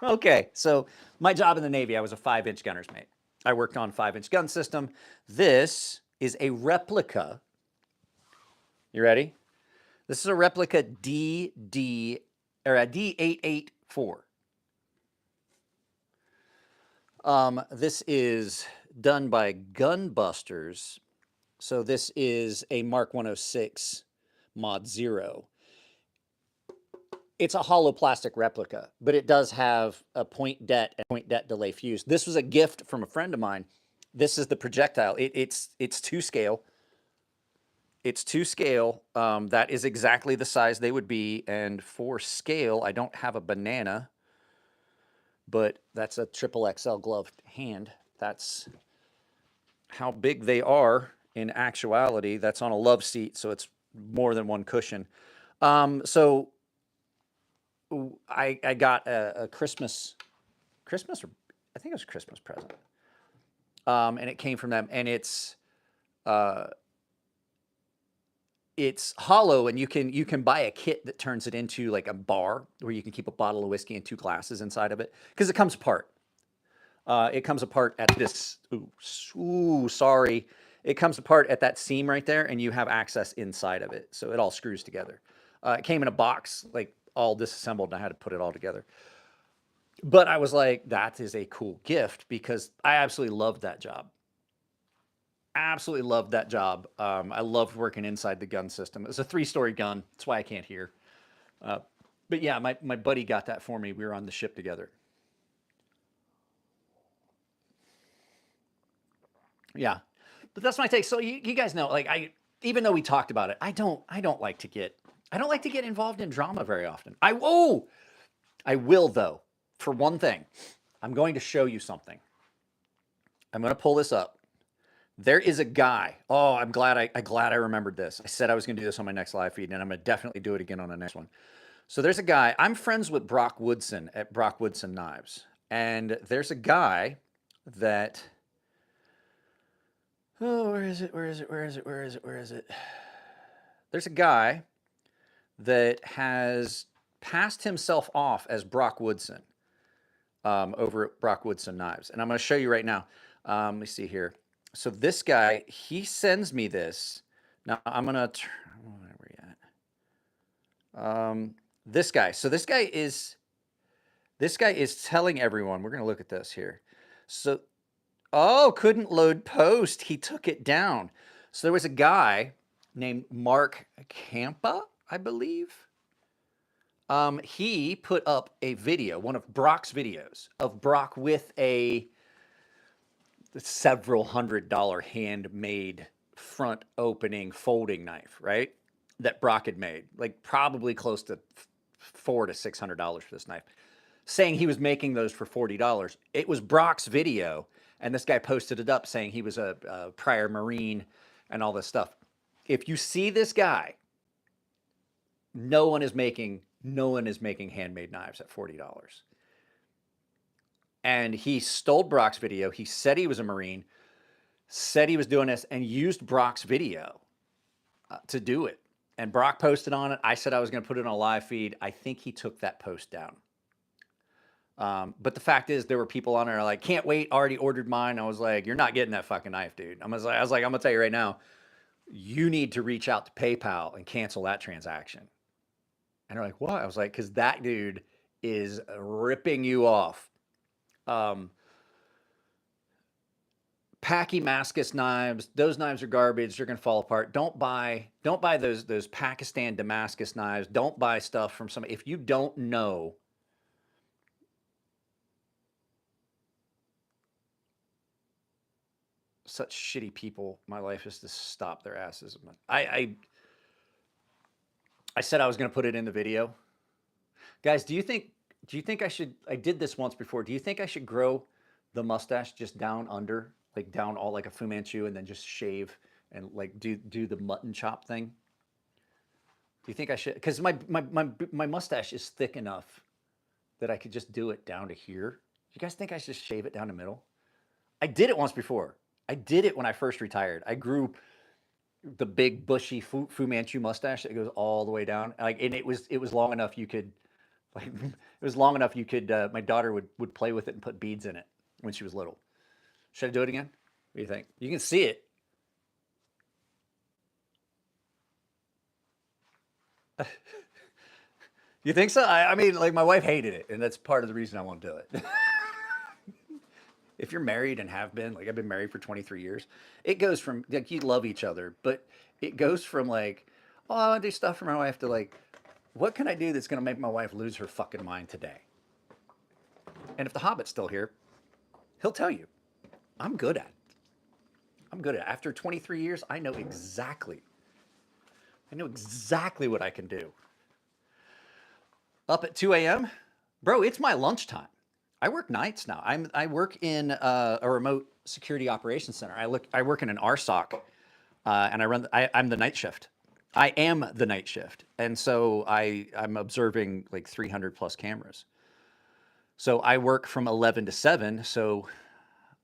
okay. So my job in the Navy, I was a 5-inch gunner's mate. I worked on 5-inch gun system. This is a replica. You ready? This is a replica D884. This is done by Gunbusters. So this is a Mark 106 Mod 0. It's a hollow plastic replica, but it does have a point det and point det delay fuse. This was a gift from a friend of mine. This is the projectile. It's to scale. It's to scale. That is exactly the size they would be. And for scale, I don't have a banana, but that's a triple XL gloved hand. That's how big they are in actuality. That's on a love seat, so it's more than one cushion. So I got a Christmas, or I think it was a Christmas present. And it came from them, and it's hollow, and you can buy a kit that turns it into like a bar where you can keep a bottle of whiskey and 2 glasses inside of it, because it comes apart. It comes apart at this. Sorry. It comes apart at that seam right there, and you have access inside of it, so it all screws together. It came in a box, like all disassembled, and I had to put it all together. But I was like, that is a cool gift, because I absolutely loved that job. Absolutely loved that job. I loved working inside the gun system. It was a 3-story gun. That's why I can't hear. But yeah, my buddy got that for me. We were on the ship together. Yeah, but that's my take. So you guys know, like even though we talked about it, I don't like to get involved in drama very often. I will though. For one thing, I'm going to show you something. I'm going to pull this up. There is a guy. Oh, I'm glad I remembered this. I said I was going to do this on my next live feed, and I'm going to definitely do it again on the next one. So there's a guy. I'm friends with Brock Woodson at Brock Woodson Knives, and there's a guy that. Oh, where is it? There's a guy that has passed himself off as Brock Woodson over at Brock Woodson Knives. And I'm going to show you right now. Let me see here. So this guy, he sends me this. Now I'm going to turn, where are we at? This guy. So this guy is telling everyone, we're going to look at this here. So, oh, couldn't load post. He took it down. So there was a guy named Mark Campa, I believe. He put up a video, one of Brock's videos, of Brock with a several $100 handmade front opening folding knife, right? That Brock had made, like probably close to $400 to $600 for this knife, saying he was making those for $40. It was Brock's video, and this guy posted it up saying he was a prior Marine and all this stuff. If you see this guy, No one is making handmade knives at $40. And he stole Brock's video. He said he was a Marine, said he was doing this, and used Brock's video to do it. And Brock posted on it. I said I was going to put it on a live feed. I think he took that post down. But the fact is, there were people on there like, can't wait, already ordered mine. I was like, you're not getting that fucking knife, dude. I was like, I'm going to tell you right now, you need to reach out to PayPal and cancel that transaction. And they're like, what? I was like, because that dude is ripping you off. Damascus knives, those knives are garbage. They're going to fall apart. Don't buy those Pakistan Damascus knives. Don't buy stuff from somebody. If you don't know, such shitty people, my life is to stop their asses. I said I was going to put it in the video. Guys, do you think I should, I did this once before. Do you think I should grow the mustache just down under, like down all like a Fu Manchu, and then just shave and like do the mutton chop thing? Do you think I should? Because my mustache is thick enough that I could just do it down to here. Do you guys think I should shave it down the middle? I did it once before. I did it when I first retired. I grew the big bushy Fu Manchu mustache that goes all the way down. Like, and it was long enough you could, like, it was long enough you could. My daughter would play with it and put beads in it when she was little. Should I do it again? What do you think? You can see it. You think so? I mean, like, my wife hated it, and that's part of the reason I won't do it. If you're married and have been, like I've been married for 23 years, it goes from like you love each other, but it goes from like, oh, I want to do stuff for my wife to like, what can I do that's going to make my wife lose her fucking mind today? And if the Hobbit's still here, he'll tell you, I'm good at it. I'm good at it. After 23 years, I know exactly what I can do. Up at 2 a.m., bro, it's my lunchtime. I work nights now. I work in a remote security operations center. I work in an RSOC, and I'm the night shift. I am the night shift, and so I'm observing like 300 plus cameras. So I work from 11 to 7. So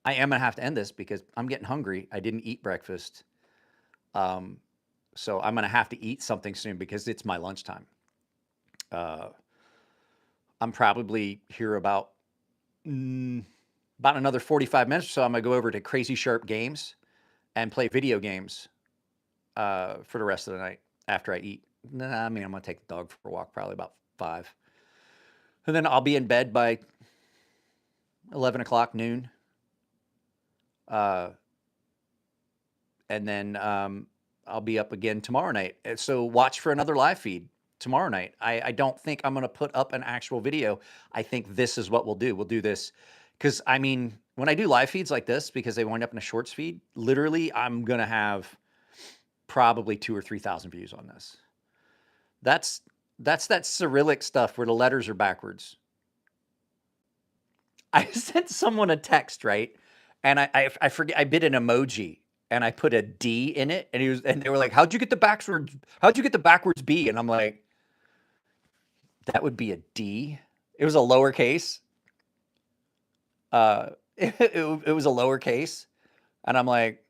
I am gonna have to end this because I'm getting hungry. I didn't eat breakfast, so I'm gonna have to eat something soon because it's my lunchtime. I'm probably here about another 45 minutes or so. I'm gonna go over to Crazy Sharp Games and play video games for the rest of the night after I eat. Nah, I mean, I'm gonna take the dog for a walk, probably about 5, and then I'll be in bed by 11 o'clock noon. And then I'll be up again tomorrow night. So watch for another live feed tomorrow night. I don't think I'm going to put up an actual video. I think this is what we'll do. We'll do this because, I mean, when I do live feeds like this, because they wind up in a shorts feed, literally I'm going to have probably 2,000 or 3,000 views on this. That's that Cyrillic stuff where the letters are backwards. I sent someone a text, right? And I forget, I bid an emoji and I put a D in it, and they were like, how'd you get the backwards B? And I'm like, that would be a D. It was a lowercase. It was a lowercase, and I'm like,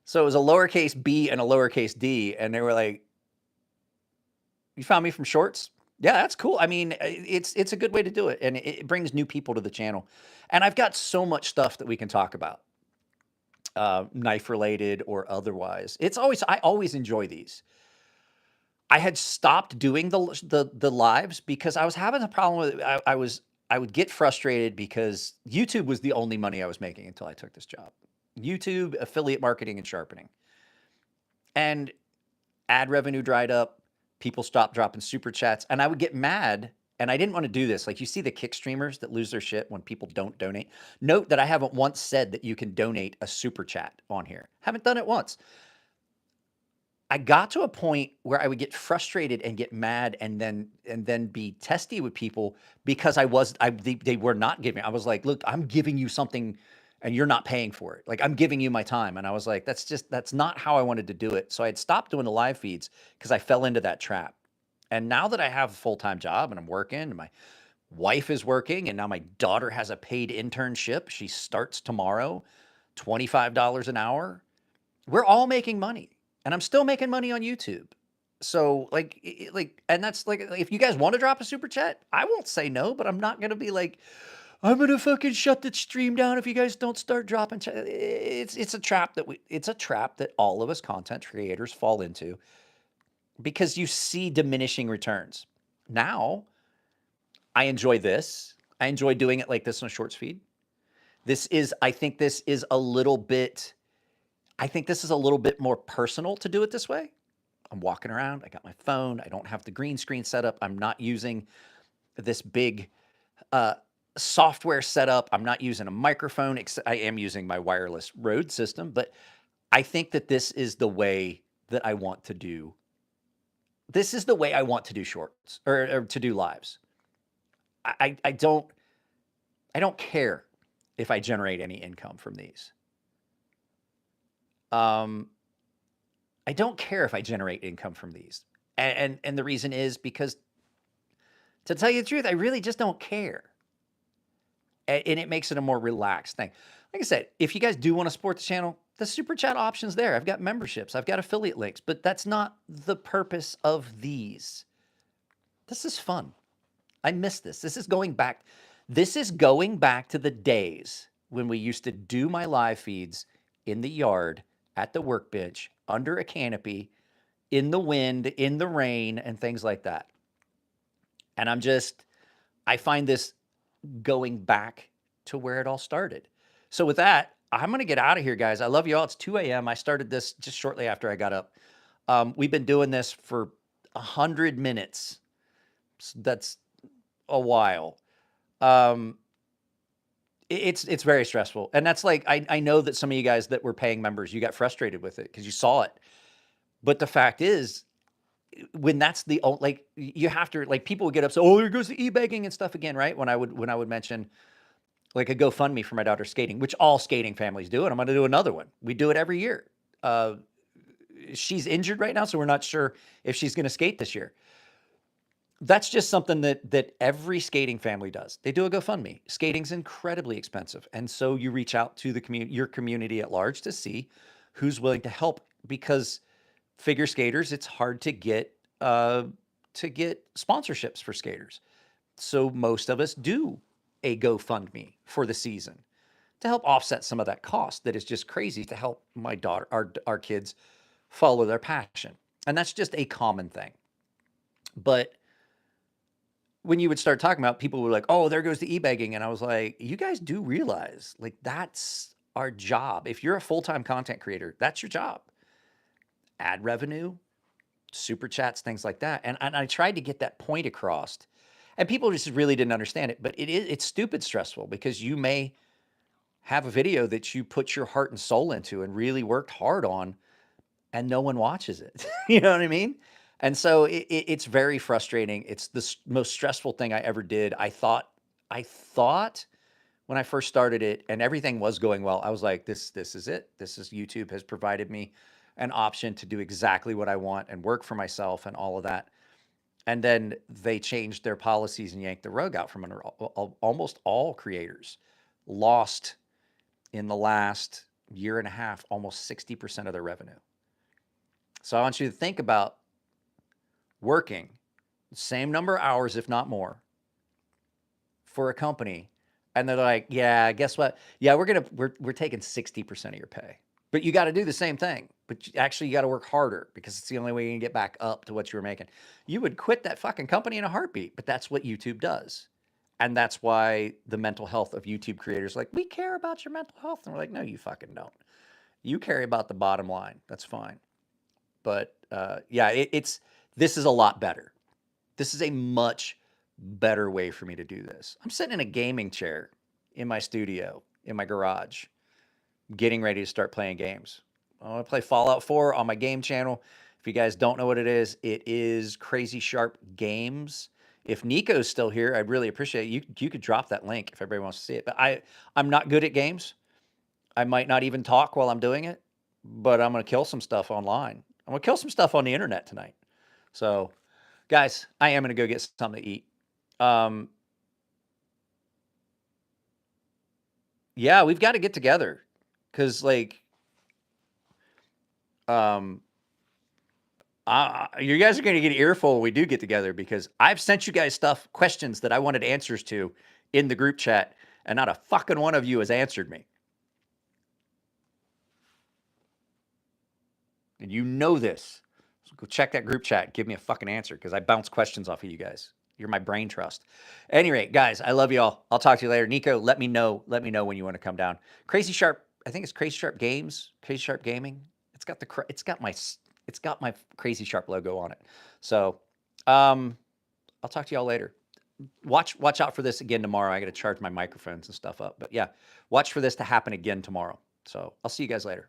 so it was a lowercase B and a lowercase D, and they were like, you found me from shorts? Yeah, that's cool. I mean, it's a good way to do it, and it brings new people to the channel. And I've got so much stuff that we can talk about, knife related or otherwise. I always enjoy these. I had stopped doing the lives because I was having a problem with it. I would get frustrated because YouTube was the only money I was making until I took this job. YouTube, affiliate marketing, and sharpening. And ad revenue dried up. People stopped dropping super chats, and I would get mad, and I didn't want to do this. Like, you see the kick streamers that lose their shit when people don't donate. Note that I haven't once said that you can donate a super chat on here. Haven't done it once. I got to a point where I would get frustrated and get mad and then be testy with people because they were not giving. I was like, look, I'm giving you something and you're not paying for it. Like I'm giving you my time. And I was like, that's not how I wanted to do it. So I had stopped doing the live feeds because I fell into that trap. And now that I have a full-time job and I'm working and my wife is working and now my daughter has a paid internship, she starts tomorrow, $25 an hour. We're all making money and I'm still making money on YouTube. So like, and that's like, if you guys want to drop a super chat, I won't say no, but I'm not going to be like, I'm going to fucking shut the stream down if you guys don't start dropping. It's a trap it's a trap that all of us content creators fall into because you see diminishing returns. Now I enjoy this. I enjoy doing it like this on a shorts feed. I think this is a little bit more personal to do it this way. I'm walking around. I got my phone. I don't have the green screen set up. I'm not using this big software setup. I'm not using a microphone. I am using my wireless Rode system, but I think that this is the way that I want to do. This is the way I want to do shorts or to do lives. I don't care if I generate any income from these. I don't care if I generate income from these. And the reason is because, to tell you the truth, I really just don't care. And it makes it a more relaxed thing. Like I said, if you guys do want to support the channel, the super chat option's there. I've got memberships. I've got affiliate links, but that's not the purpose of these. This is fun. I miss this. This is going back to the days when we used to do my live feeds in the yard, at the workbench, under a canopy, in the wind, in the rain, and things like that. And I find this going back to where it all started. So with that, I'm going to get out of here, guys. I love you all. It's 2 a.m. I started this just shortly after I got up. We've been doing this for 100 minutes. So that's a while. It's very stressful. And that's like, I know that some of you guys that were paying members, you got frustrated with it because you saw it. But the fact is, when that's the like, you have to, like, people would get upset. Oh, here goes the e-begging and stuff again, right? When I would mention like a GoFundMe for my daughter's skating, which all skating families do, and I'm going to do another one. We do it every year. She's injured right now, so we're not sure if she's going to skate this year. That's just something that every skating family does. They do a GoFundMe. Skating's incredibly expensive, and so you reach out to the your community at large to see who's willing to help, because figure skaters, it's hard to get sponsorships for skaters. So most of us do a GoFundMe for the season to help offset some of that cost that is just crazy, to help my daughter, our kids follow their passion. And that's just a common thing. But when you would start talking about, people were like, oh, there goes the e-begging. And I was like, you guys do realize, like, that's our job. If you're a full-time content creator, that's your job. Ad revenue, super chats, things like that. And I tried to get that point across, and people just really didn't understand it. But it's stupid stressful, because you may have a video that you put your heart and soul into and really worked hard on, and no one watches it. You know what I mean? And so it's very frustrating. It's the most stressful thing I ever did. I thought when I first started it and everything was going well, I was like, this is it. YouTube has provided me an option to do exactly what I want and work for myself and all of that. And then they changed their policies and yanked the rug out from under almost all creators. Lost in the last year and a half almost 60% of their revenue. So I want you to think about working the same number of hours, if not more, for a company, and they're like, yeah, guess what? Yeah, we're taking 60% of your pay, but you got to do the same thing. But actually, you got to work harder, because it's the only way you can get back up to what you were making. You would quit that fucking company in a heartbeat, but that's what YouTube does. And that's why the mental health of YouTube creators, like, we care about your mental health. And we're like, no, you fucking don't. You care about the bottom line. That's fine. But yeah, this is a lot better. This is a much better way for me to do this. I'm sitting in a gaming chair in my studio, in my garage, getting ready to start playing games. I want to play Fallout 4 on my game channel. If you guys don't know what it is Crazy Sharp Games. If Nico's still here, I'd really appreciate it. You could drop that link if everybody wants to see it. But I'm not good at games. I might not even talk while I'm doing it, but I'm going to kill some stuff online. I'm going to kill some stuff on the internet tonight. So, guys, I am going to go get something to eat. Yeah, we've got to get together because, like, you guys are going to get an earful when we do get together because I've sent you guys questions that I wanted answers to in the group chat, and not a fucking one of you has answered me. And you know this. So go check that group chat. Give me a fucking answer because I bounce questions off of you guys. You're my brain trust. At any rate, guys, I love you all. I'll talk to you later. Nico, let me know. Let me know when you want to come down. Crazy Sharp. I think it's Crazy Sharp Games. Crazy Sharp Gaming. It's got my Crazy Sharp logo on it. So, I'll talk to y'all later. Watch out for this again tomorrow. I got to charge my microphones and stuff up. But yeah, watch for this to happen again tomorrow. So I'll see you guys later.